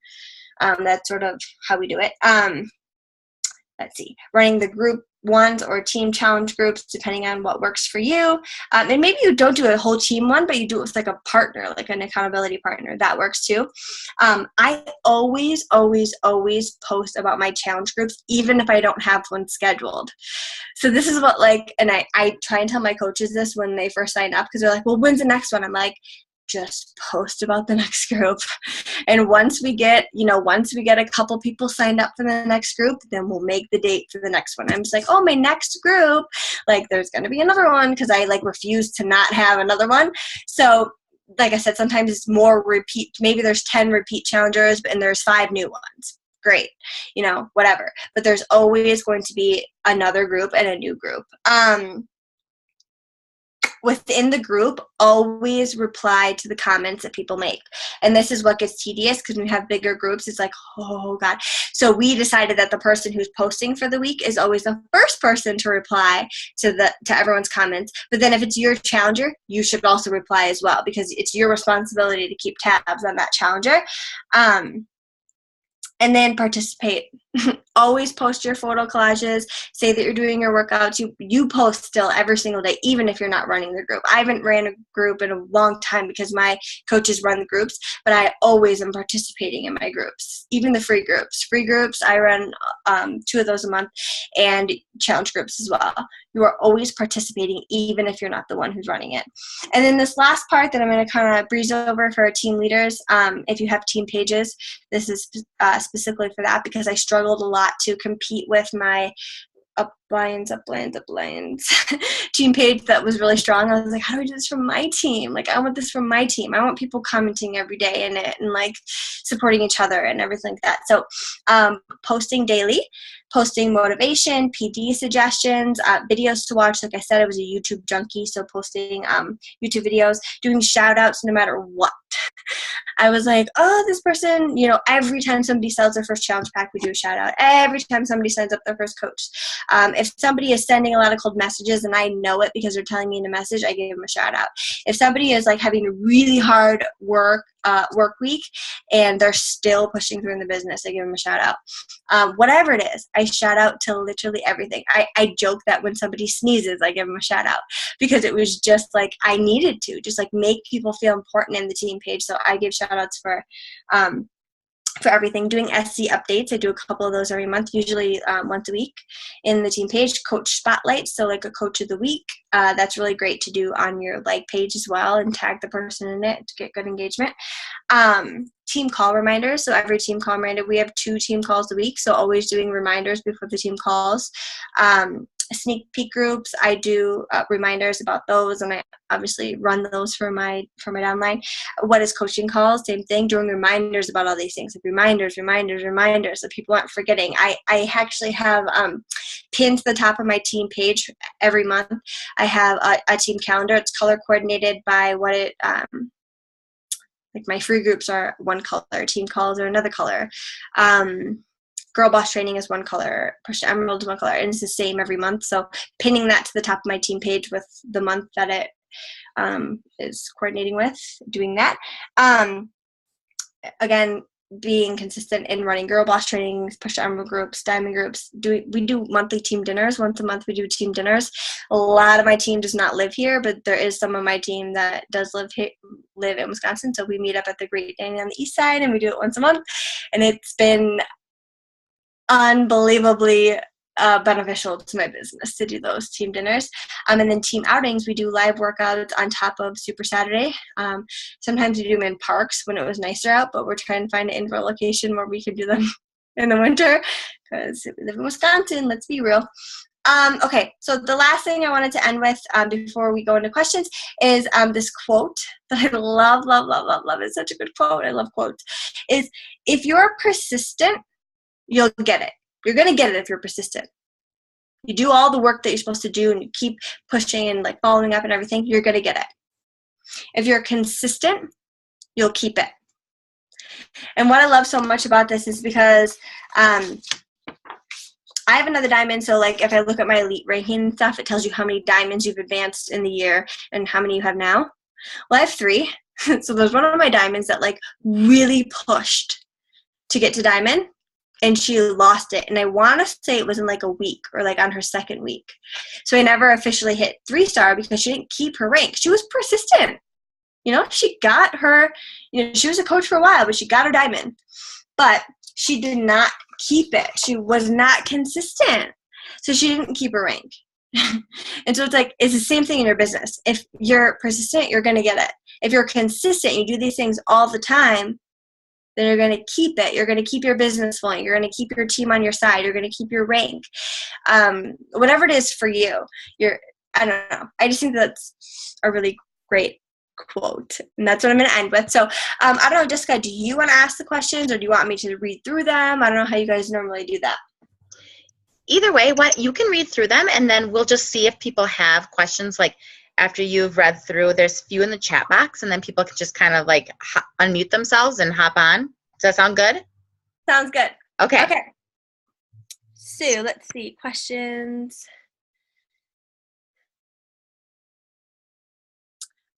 That's sort of how we do it. Let's see, running the group ones or team challenge groups, depending on what works for you. And maybe you don't do a whole team one, but you do it with like a partner, like an accountability partner. That works too. I always post about my challenge groups, even if I don't have one scheduled. So this is what and I try and tell my coaches this when they first sign up, because they're like, well, when's the next one? I'm like, just post about the next group. And once we get a couple people signed up for the next group, then we'll make the date for the next one. I'm just like, oh, my next group, like there's going to be another one, because I like refuse to not have another one. So like I said, sometimes it's more repeat. Maybe there's 10 repeat challengers and there's 5 new ones. great, whatever. But there's always going to be another group and a new group. Within the group, always reply to the comments that people make. And this is what gets tedious, because when we have bigger groups, it's like, oh God. So we decided that the person who's posting for the week is always the first person to reply to everyone's comments. But then if it's your challenger, you should also reply as well, because it's your responsibility to keep tabs on that challenger. And then participate. Always post your photo collages. Say that you're doing your workouts. You post still every single day, even if you're not running the group. I haven't ran a group in a long time because my coaches run the groups, but I always am participating in my groups, even the free groups. Free groups, I run 2 of those a month, and challenge groups as well. You are always participating, even if you're not the one who's running it. And then this last part that I'm going to kind of breeze over for our team leaders, if you have team pages, this is specifically for that, because I struggled a lot to compete with my uplines team page that was really strong. I was like, how do I do this from my team? Like, I want this from my team. I want people commenting every day in it and like supporting each other and everything like that. So posting daily, posting motivation, PD suggestions, videos to watch. Like I said, I was a YouTube junkie, so posting YouTube videos, doing shout outs no matter what. I was like, oh, this person, every time somebody sells their first challenge pack, we do a shout out. Every time somebody signs up their first coach. If somebody is sending a lot of cold messages and I know it because they're telling me in a message, I give them a shout out. If somebody is like having a really hard work week and they're still pushing through in the business, I give them a shout out. Whatever it is, I shout out to literally everything. I joke that when somebody sneezes, I give them a shout out, because it was just like I needed to just like make people feel important in the team page. So I give shout outs for everything. Doing SC updates, I do a couple of those every month, usually once a week in the team page. Coach spotlights, so like a coach of the week. That's really great to do on your page as well, and tag the person in it to get good engagement. Team call reminders, so every team call reminder, we have 2 team calls a week, so always doing reminders before the team calls. Sneak peek groups, I do reminders about those, and I obviously run those for my downline. What is coaching calls? Same thing, doing reminders about all these things, like reminders, so people aren't forgetting. I actually have pinned to the top of my team page every month. I have a team calendar. It's color coordinated by what it like my free groups are one color, team calls are another color. Girl Boss Training is one color, Push to Emerald is one color, and it's the same every month. So pinning that to the top of my team page with the month that it is coordinating with, doing that. Again, being consistent in running Girl Boss trainings, Push to Emerald groups, Diamond groups. We do monthly team dinners. Once a month we do team dinners. A lot of my team does not live here, but there is some of my team that does live in Wisconsin. So we meet up at the Great Dane on the east side, and we do it once a month. And it's been unbelievably beneficial to my business to do those team dinners. And then team outings, we do live workouts on top of Super Saturday. Sometimes we do them in parks when it was nicer out, but we're trying to find an indoor location where we can do them in the winter, because we live in Wisconsin, let's be real. Okay, so the last thing I wanted to end with before we go into questions is this quote that I love. It's such a good quote. I love quotes. Is, if you're persistent, you'll get it. You're going to get it if you're persistent. You do all the work that you're supposed to do and you keep pushing and following up and everything, you're going to get it. If you're consistent, you'll keep it. And what I love so much about this is because I have another diamond. So if I look at my elite ranking and stuff, it tells you how many diamonds you've advanced in the year and how many you have now. Well, I have 3. So there's one of my diamonds that really pushed to get to diamond, and she lost it. And I want to say it was in a week or on her second week. So I never officially hit 3-star because she didn't keep her rank. She was persistent. She got her, she was a coach for a while, but she got her diamond. But she did not keep it. She was not consistent. So she didn't keep her rank. And so it's the same thing in your business. If you're persistent, you're going to get it. If you're consistent, you do these things all the time, then you're going to keep it. You're going to keep your business flowing. You're going to keep your team on your side. You're going to keep your rank. Whatever it is for you, I don't know. I just think that's a really great quote. And that's what I'm going to end with. So I don't know, Jessica, do you want to ask the questions or do you want me to read through them? I don't know how you guys normally do that. Either way, what you can read through them, and then we'll just see if people have questions. Like after you've read through, there's a few in the chat box, and then people can just kind of like unmute themselves and hop on. Does that sound good? Sounds good. Okay. Okay. So let's see, questions.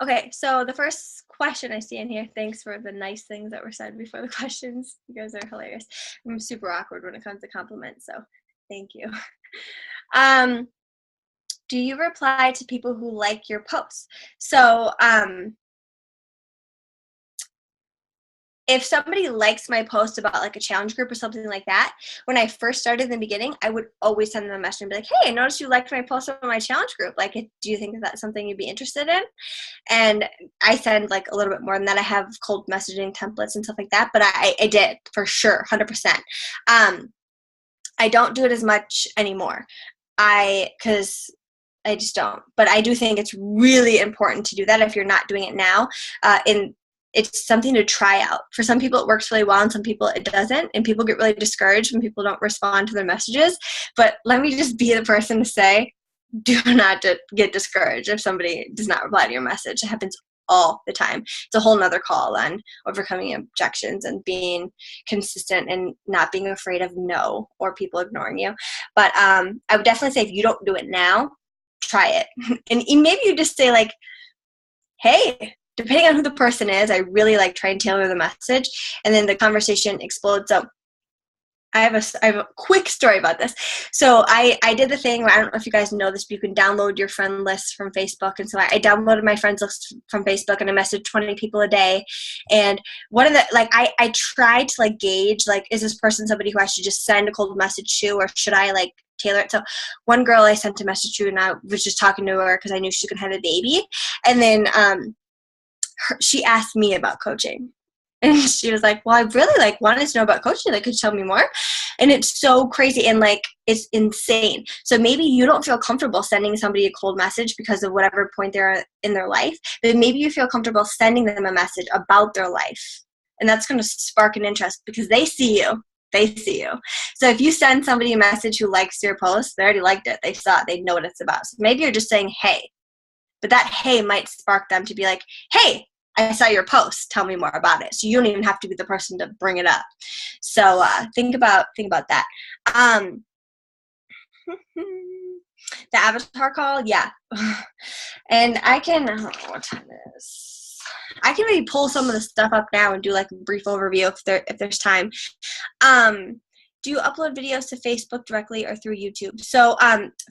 Okay, so the first question I see in here, thanks for the nice things that were said before the questions. You guys are hilarious. I'm super awkward when it comes to compliments, so thank you. Do you reply to people who like your posts? So if somebody likes my post about like a challenge group or something like that, when I first started in the beginning, I would always send them a message and be like, hey, I noticed you liked my post on my challenge group. Like, do you think that that's something you'd be interested in? And I send like a little bit more than that. I have cold messaging templates and stuff like that, but I did for sure, 100%. I don't do it as much anymore. Because I just don't. But I do think it's really important to do that if you're not doing it now. It's something to try out. For some people, it works really well, and some people it doesn't. And people get really discouraged when people don't respond to their messages. But let me just be the person to say, do not get discouraged if somebody does not reply to your message. It happens all the time. It's a whole nother call on overcoming objections and being consistent and not being afraid of no or people ignoring you. But I would definitely say if you don't do it now, try it. And maybe you just say like, hey, depending on who the person is, I really like try and tailor the message, and then the conversation explodes. So I have a quick story about this. So I did the thing where, I don't know if you guys know this, but you can download your friend list from Facebook. And so I downloaded my friends list from Facebook, and I messaged 20 people a day. And one of the, like, I tried to like gauge, like, is this person somebody who I should just send a cold message to, or should I like tailor it? So one girl I sent a message to, and I was just talking to her because I knew she could have a baby. And then she asked me about coaching. And she was like, well, I really like wanted to know about coaching. Like, could you tell me more? And it's so crazy and like it's insane. So maybe you don't feel comfortable sending somebody a cold message because of whatever point they're in their life, but maybe you feel comfortable sending them a message about their life. And that's going to spark an interest because they see you. They see you. So if you send somebody a message who likes your post, they already liked it. They saw it. They know what it's about. So maybe you're just saying, hey, but that hey might spark them to be like, hey, I saw your post. Tell me more about it. So you don't even have to be the person to bring it up. So think about that. The avatar call, yeah. And I can, I don't know what time it is. I can maybe pull some of the stuff up now and do like a brief overview if there's time. Do you upload videos to Facebook directly or through YouTube? So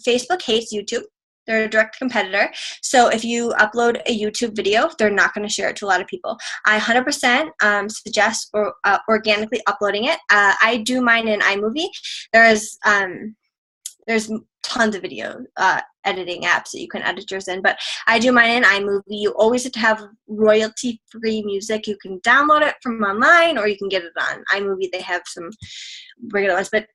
Facebook hates YouTube. They're a direct competitor. So if you upload a YouTube video, they're not going to share it to a lot of people. I 100% suggest organically uploading it. I do mine in iMovie. There's tons of video editing apps that you can edit yours in, but I do mine in iMovie. You always have to have royalty-free music. You can download it from online, or you can get it on iMovie. They have some regular ones, but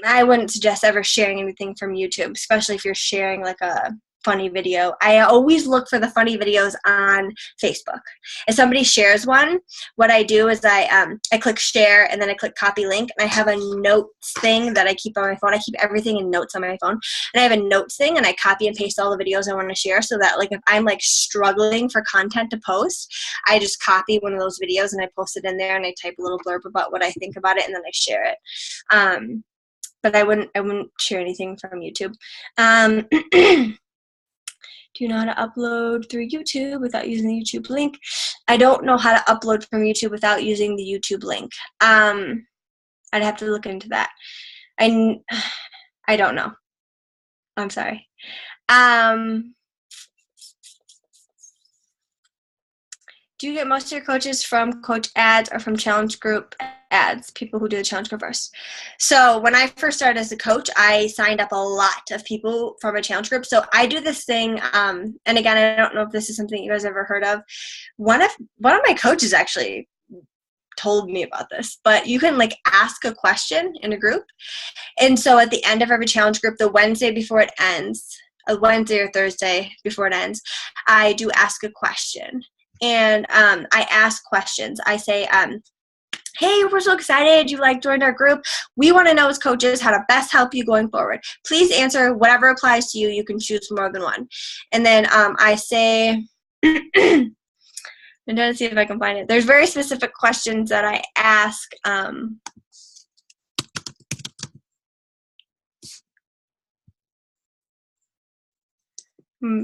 I wouldn't suggest ever sharing anything from YouTube, especially if you're sharing like a funny video. I always look for the funny videos on Facebook. If somebody shares one, what I do is I click share, and then I click copy link, and I have a notes thing that I keep on my phone. I keep everything in notes on my phone, and I have a notes thing, and I copy and paste all the videos I want to share, so that like if I'm like struggling for content to post, I just copy one of those videos and I post it in there, and I type a little blurb about what I think about it, and then I share it. But I wouldn't share anything from YouTube. Do you know how to upload through YouTube without using the YouTube link? I don't know how to upload from YouTube without using the YouTube link. I'd have to look into that. I don't know. I'm sorry. Do you get most of your coaches from coach ads or from challenge group ads, people who do the challenge group first? So when I first started as a coach, I signed up a lot of people from a challenge group. So I do this thing, and again, I don't know if this is something you guys ever heard of. One of my coaches actually told me about this, but you can like ask a question in a group. And so at the end of every challenge group, the Wednesday before it ends, a Wednesday or Thursday before it ends, I do ask a question. and I ask questions. I say, hey, we're so excited you joined our group. We want to know as coaches how to best help you going forward. Please answer whatever applies to you. You can choose more than one. And then I say, I'm trying to see if I can find it. There's very specific questions that I ask. I'm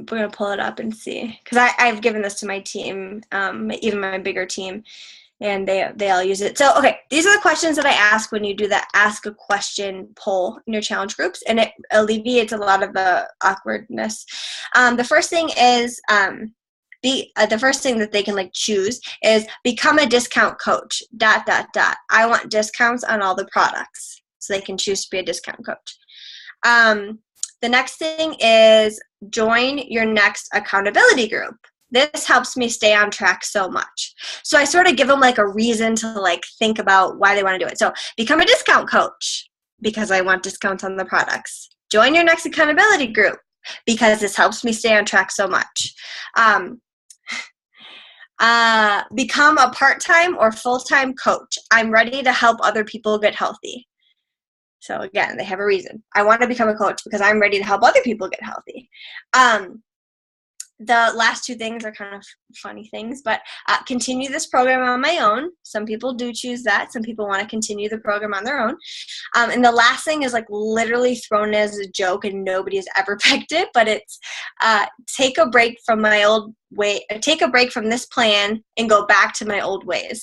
going to pull it up and see, because I've given this to my team, even my bigger team, and they all use it. So, okay, these are the questions that I ask when you do the Ask a Question poll in your challenge groups, and it alleviates a lot of the awkwardness. The first thing is, the first thing that they can choose is become a discount coach, ... I want discounts on all the products. So they can choose to be a discount coach. The next thing is join your next accountability group. This helps me stay on track so much. So I sort of give them a reason to think about why they want to do it. So become a discount coach because I want discounts on the products. Join your next accountability group because this helps me stay on track so much. Become a part-time or full-time coach. I'm ready to help other people get healthy. So again, they have a reason. I want to become a coach because I'm ready to help other people get healthy. The last two things are kind of funny things, but continue this program on my own. Some people do choose that. Some people want to continue the program on their own. And the last thing is literally thrown as a joke and nobody has ever picked it, but it's take a break from my old way, take a break from this plan and go back to my old ways.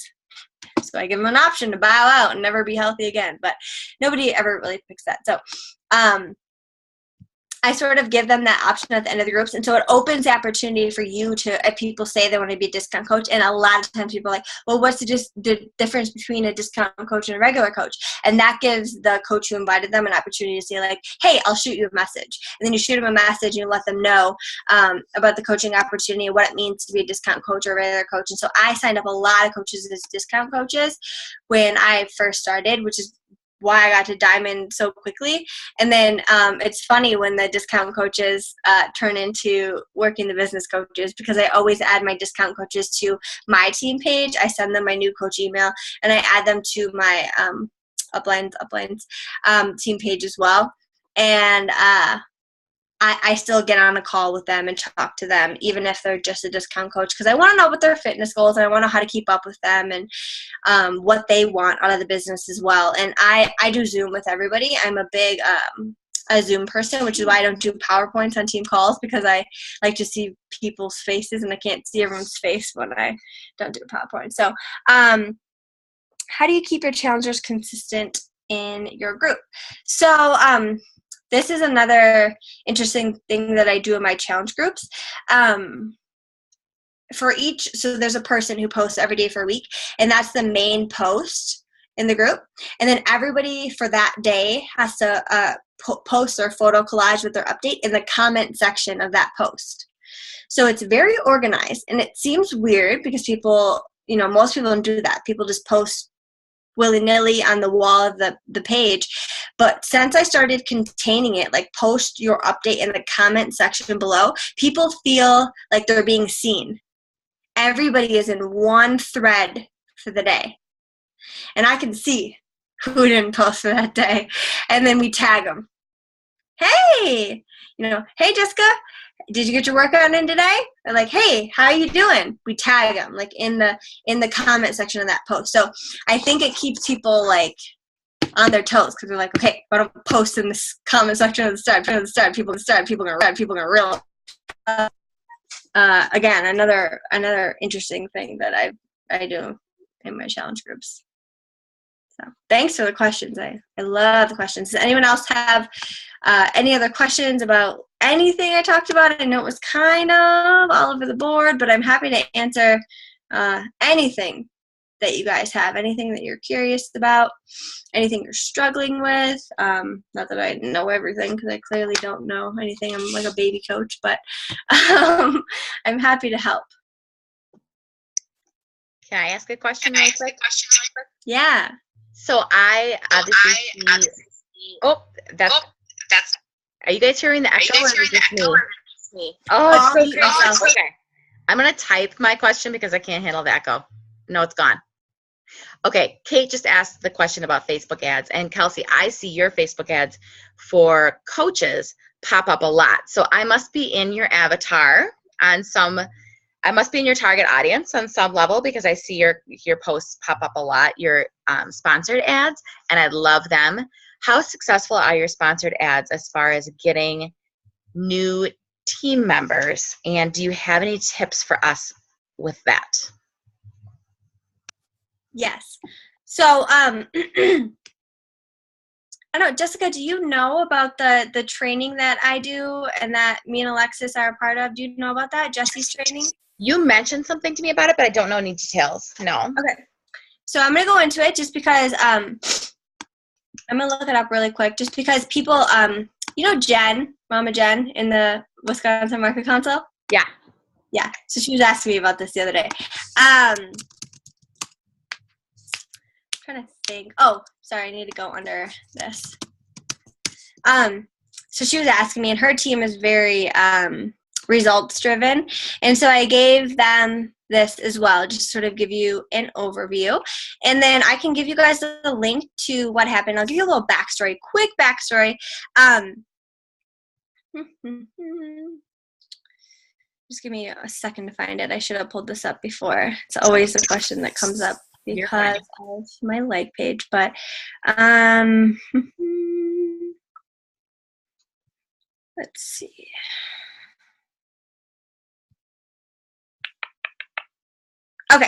So I give them an option to bow out and never be healthy again, but nobody ever really picks that. So I sort of give them that option at the end of the groups. And so it opens the opportunity for you to, if people say they want to be a discount coach, and a lot of times people are like, well, what's the difference between a discount coach and a regular coach? And that gives the coach who invited them an opportunity to say hey, I'll shoot you a message. And then you shoot them a message and you let them know about the coaching opportunity and what it means to be a discount coach or a regular coach. And so I signed up a lot of coaches as discount coaches when I first started, which is why I got to Diamond so quickly. And then it's funny when the discount coaches turn into working the business coaches, because I always add my discount coaches to my team page. I send them my new coach email and I add them to my uplines team page as well. And I still get on a call with them and talk to them, even if they're just a discount coach, because I want to know what their fitness goals are. I want to know how to keep up with them and what they want out of the business as well. And I do Zoom with everybody. I'm a big a Zoom person, which is why I don't do PowerPoints on team calls, because I like to see people's faces and I can't see everyone's face when I don't do a PowerPoint. So how do you keep your challengers consistent in your group? So this is another interesting thing that I do in my challenge groups. For each, so there's a person who posts every day for a week, and that's the main post in the group. And then everybody for that day has to post their photo collage with their update in the comment section of that post. So it's very organized, and it seems weird because people, most people don't do that. People just post willy-nilly on the wall of the page. But since I started containing it, post your update in the comment section below, people feel like they're being seen. Everybody is in one thread for the day. And I can see who didn't post for that day. And then we tag them. Hey, hey, Jessica, did you get your workout in today? They're like, hey, how are you doing? We tag them in the comment section of that post. So I think it keeps people on their toes, because they're like, okay, I don't post in this comment section at the start. People gonna realize. Again, another interesting thing that I do in my challenge groups. So thanks for the questions. I love the questions. Does anyone else have any other questions about anything I talked about? I know it was kind of all over the board, but I'm happy to answer anything that you guys have, anything that you're curious about, anything you're struggling with. Not that I know everything, because I clearly don't know anything. I'm like a baby coach, but I'm happy to help. Can I ask a question real quick? Yeah. So I obviously see, that's, are you guys hearing the echo or is it just me? Oh, it's so crazy. Okay. I'm going to type my question because I can't handle the echo. No, it's gone. Okay, Kate just asked the question about Facebook ads. And Kelsi, I see your Facebook ads for coaches pop up a lot. So I must be in your avatar on some, I must be in your target audience on some level because I see your posts pop up a lot, your sponsored ads, and I love them. How successful are your sponsored ads as far as getting new team members? And do you have any tips for us with that? Yes. So, I don't know, Jessica, do you know about the training that I do and that me and Alexis are a part of? Do you know about that, Jesse's training? You mentioned something to me about it, but I don't know any details. No. Okay. So I'm going to go into it just because I'm going to look it up really quick just because people, you know Jen, Mama Jen in the Wisconsin Market Council? Yeah. Yeah. So she was asking me about this the other day. Trying to think. Oh, sorry, I need to go under this. So she was asking me, and her team is very results driven, and so I gave them this as well, just to sort of give you an overview, and then I can give you guys a link to what happened. I'll give you a little backstory, quick backstory. Just give me a second to find it. I should have pulled this up before. It's always the question that comes up because of my like page, but let's see. Okay,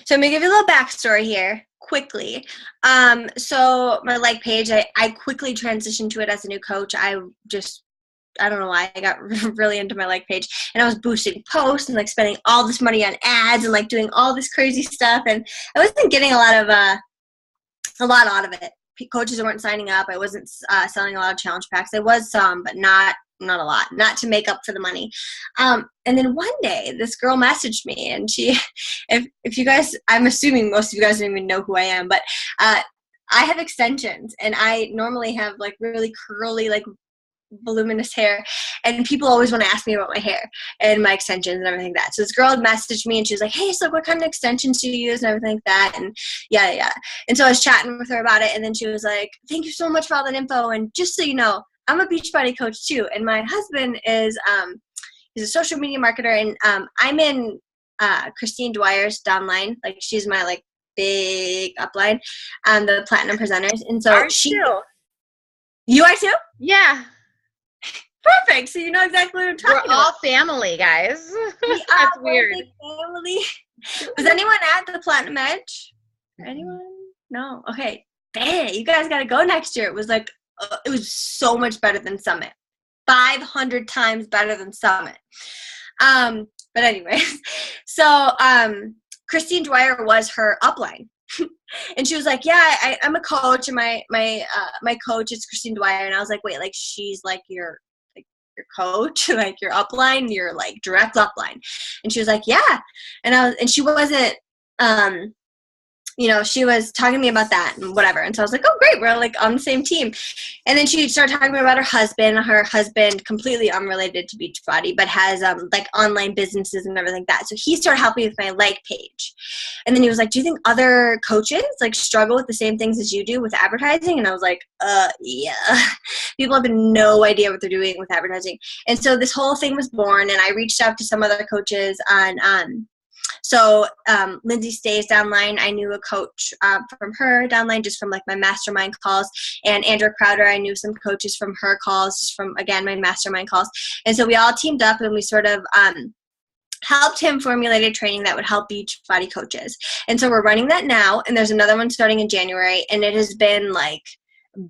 so I'm gonna give you a little backstory here quickly. So my like page, I quickly transitioned to it as a new coach. I don't know why I got really into my like page, and I was boosting posts and like spending all this money on ads and like doing all this crazy stuff, and I wasn't getting a lot out of it. Coaches weren't signing up. I wasn't selling a lot of challenge packs. There was some, but not a lot, not to make up for the money. And then one day this girl messaged me, and she, if you guys, I'm assuming most of you guys don't even know who I am, but I have extensions, and I normally have like really curly, like voluminous hair, and people always want to ask me about my hair and my extensions and everything like that. So this girl had messaged me, and she was like, hey, so what kind of extensions do you use and everything like that, and yeah. And so I was chatting with her about it, and then she was like, thank you so much for all that info, and just so you know, I'm a Beachbody coach too, and my husband is he's a social media marketer, and I'm in Christine Dwyer's downline. Like, she's my like big upline, the platinum presenters, and so you are too? Yeah. Perfect. So you know exactly what I'm talking about. We're all family, guys. That's weird. Family. Was anyone at the Platinum Edge? Anyone? No. Okay. Dang, you guys got to go next year. It was like, it was so much better than Summit. 500 times better than Summit. But anyways, so Christine Dwyer was her upline. And she was like, yeah, I'm a coach, and my coach is Christine Dwyer. And I was like, wait, like she's like your coach, like your upline, your like direct upline? And she was like, yeah. And she wasn't, she was talking to me about that and whatever. And so I was like, oh, great, we're like on the same team. And then she started talking to me about her husband, completely unrelated to Beachbody, but has like online businesses and everything like that. So he started helping me with my like page. And then he was like, do you think other coaches like struggle with the same things as you do with advertising? And I was like, yeah. People have no idea what they're doing with advertising. And so this whole thing was born, and I reached out to some other coaches on So Lindsay Stays downline, I knew a coach from her downline, just from like my mastermind calls. And Andrew Crowder, I knew some coaches from her calls, just from, again, my mastermind calls. And so we all teamed up, and we sort of helped him formulate a training that would help Beachbody coaches. And so we're running that now, and there's another one starting in January, and it has been like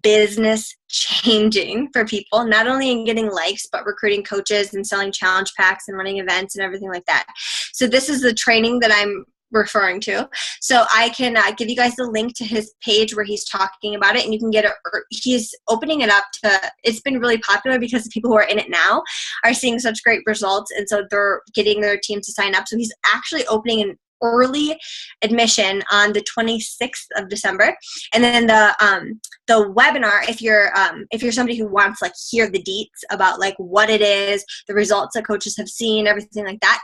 business changing for people, not only in getting likes, but recruiting coaches and selling challenge packs and running events and everything like that. So this is the training that I'm referring to. So I can give you guys the link to his page where he's talking about it, and you can get it. He's opening it up to, it's been really popular because the people who are in it now are seeing such great results, and so they're getting their team to sign up. So he's actually opening early admission on the 26th of December. And then the webinar, if you're somebody who wants like hear the deets about like what it is, the results that coaches have seen, everything like that.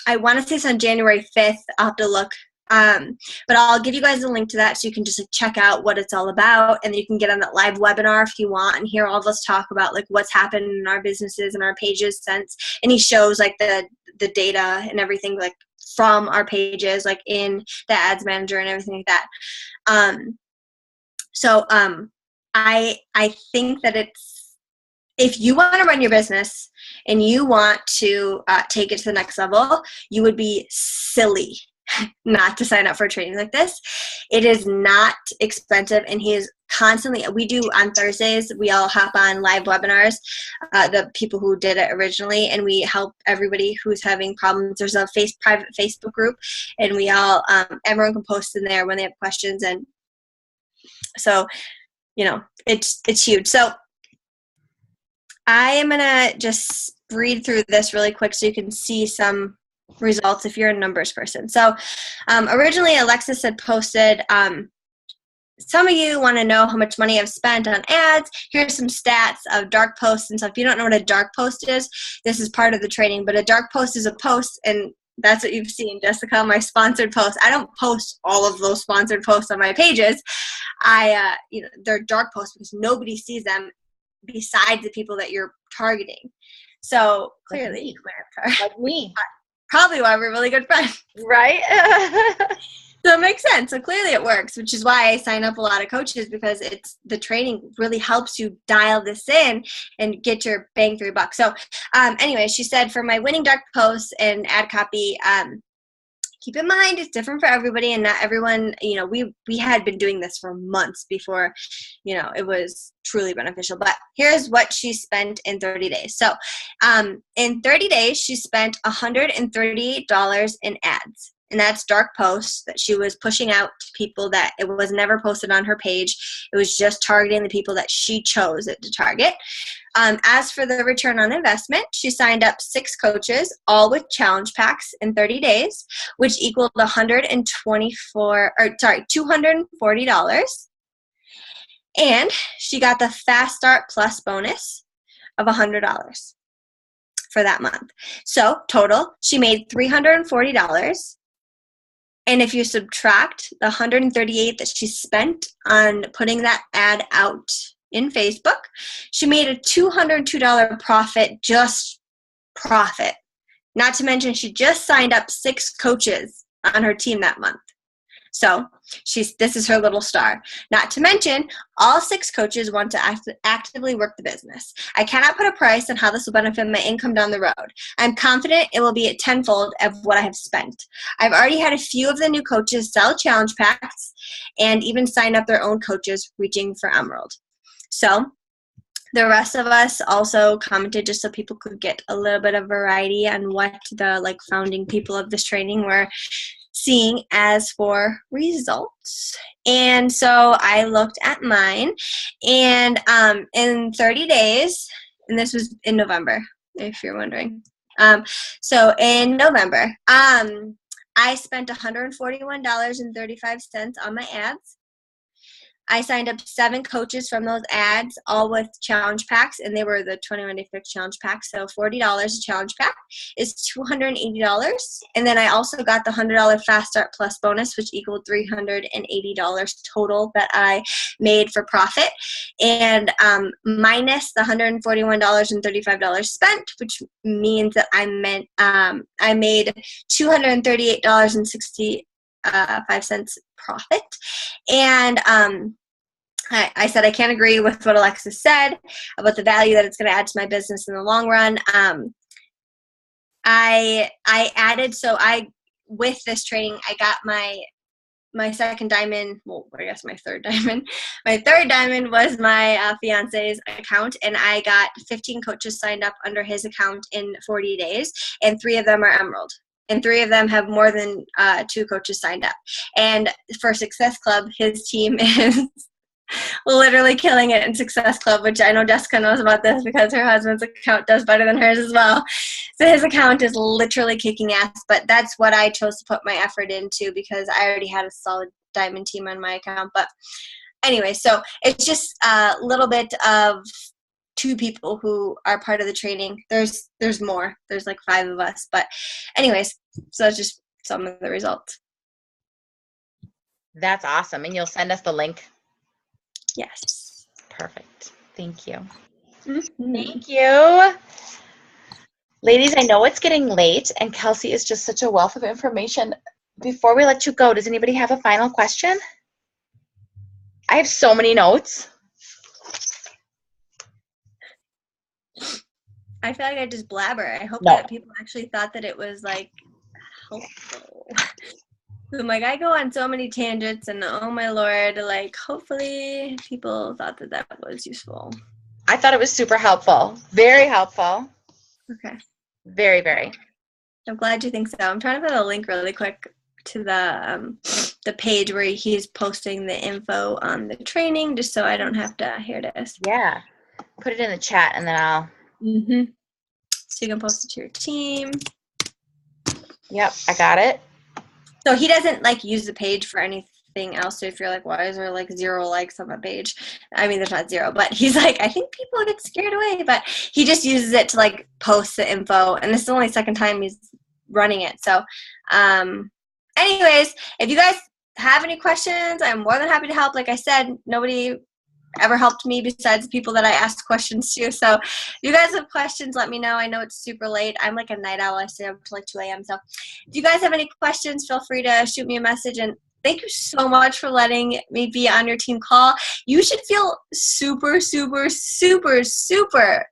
I want to say it's on January 5th. I'll have to look. But I'll give you guys a link to that so you can just like, check out what it's all about, and then you can get on that live webinar if you want and hear all of us talk about like what's happened in our businesses and our pages since, and he shows like the data and everything like from our pages like in the ads manager and everything like that. I think that it's, if you want to run your business and you want to take it to the next level, you would be silly not to sign up for training like this. It is not expensive, and he is constantly, we do on Thursdays, we all hop on live webinars, the people who did it originally, and we help everybody who's having problems. There's a private Facebook group, and we all, everyone can post in there when they have questions, and so, you know, it's huge. So I am gonna just read through this really quick so you can see some results if you're a numbers person. So originally Alexis had posted, some of you want to know how much money I've spent on ads. Here's some stats of dark posts and stuff. If you don't know what a dark post is, this is part of the training, but a dark post is a post, and that's what you've seen, Jessica, my sponsored posts. I don't post all of those sponsored posts on my pages. They're dark posts because nobody sees them besides the people that you're targeting. So clearly, like me. Probably why we're really good friends. Right? So it makes sense. So clearly it works, which is why I sign up a lot of coaches, because it's the training really helps you dial this in and get your bang for your buck. So anyway, she said, for my winning dark posts and ad copy, keep in mind it's different for everybody, and not everyone, you know, we had been doing this for months before, you know, it was truly beneficial. But here's what she spent in 30 days. So in 30 days, she spent $138 in ads. And that's dark posts that she was pushing out to people that it was never posted on her page. It was just targeting the people that she chose it to target. As for the return on investment, she signed up 6 coaches, all with challenge packs in 30 days, which equaled $240. And she got the Fast Start Plus bonus of $100 for that month. So total, she made $340. And if you subtract the $138 that she spent on putting that ad out in Facebook, she made a $202 profit, just profit. Not to mention, she just signed up 6 coaches on her team that month. So this is her little star. Not to mention, all 6 coaches want to actively work the business. I cannot put a price on how this will benefit my income down the road. I'm confident it will be a tenfold of what I have spent. I've already had a few of the new coaches sell challenge packs and even sign up their own coaches reaching for Emerald. So the rest of us also commented just so people could get a little bit of variety on what the founding people of this training were seeing as for results. And so I looked at mine, and in 30 days, and this was in November, if you're wondering. So in November, I spent $141.35 on my ads. I signed up 7 coaches from those ads, all with challenge packs, and they were the 21 Day Fix challenge pack. So $40 a challenge pack is $280. And then I also got the $100 Fast Start Plus bonus, which equaled $380 total that I made for profit. And minus the $141.35 spent, which means that I made $238.65 profit. And I said I can't agree with what Alexis said about the value that it's going to add to my business in the long run. I added, with this training, I got my second diamond, well, I guess my third diamond. My third diamond was my fiance's account, and I got 15 coaches signed up under his account in 40 days, and 3 of them are Emerald. And 3 of them have more than 2 coaches signed up. And for Success Club, his team is Literally killing it in Success Club, which I know Jessica knows about this because her husband's account does better than hers as well. So his account is literally kicking ass, but that's what I chose to put my effort into because I already had a solid diamond team on my account. But anyway, so it's just a little bit of 2 people who are part of the training. There's more. There's like 5 of us. But anyways, so that's just some of the results. That's awesome. And you'll send us the link? Yes. Perfect. Thank you. Mm-hmm. Thank you. Ladies, I know it's getting late, and Kelsi is just such a wealth of information. Before we let you go, does anybody have a final question? I have so many notes. I feel like I just blabber. I hope No. that people actually thought that it was like helpful. I'm like, I go on so many tangents, and oh my Lord, like hopefully people thought that that was useful. I thought it was super helpful. Very helpful. Okay. Very, very. I'm glad you think so. I'm trying to put a link really quick to the page where he's posting the info on the training, just so I don't have to. Here it is. Yeah. Put it in the chat, and then I'll. Mm-hmm. So you can post it to your team. Yep, I got it. So he doesn't like use the page for anything else. So if you're like, why is there like 0 likes on my page? I mean, there's not 0, but he's like, I think people get scared away. But he just uses it to like post the info. And this is the only second time he's running it. So anyways, if you guys have any questions, I'm more than happy to help. Like I said, nobody ever helped me besides the people that I asked questions to. So if you guys have questions, let me know. I know it's super late. I'm like a night owl. I stay up till like 2 a.m. So if you guys have any questions, feel free to shoot me a message. And thank you so much for letting me be on your team call. You should feel super, super, super, super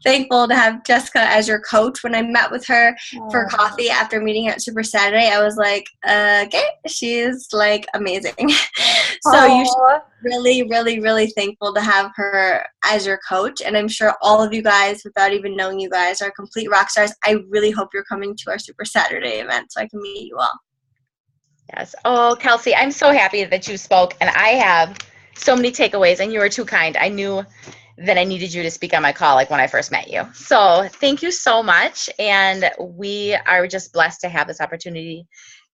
thankful to have Jessica as your coach. When I met with her for coffee after meeting at Super Saturday, I was like, okay, she's like amazing. So you should be really, really, really thankful to have her as your coach. And I'm sure all of you guys, without even knowing you guys, are complete rock stars. I really hope you're coming to our Super Saturday event so I can meet you all. Yes. Oh, Kelsi, I'm so happy that you spoke, and I have so many takeaways, and you were too kind. I knew that I needed you to speak on my call like when I first met you. So thank you so much, and we are just blessed to have this opportunity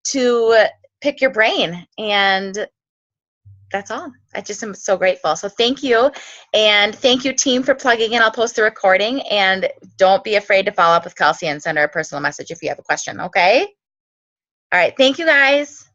to pick your brain, and that's all. I just am so grateful. So thank you, and thank you, team, for plugging in. I'll post the recording, and don't be afraid to follow up with Kelsi and send her a personal message if you have a question, okay? All right. Thank you, guys.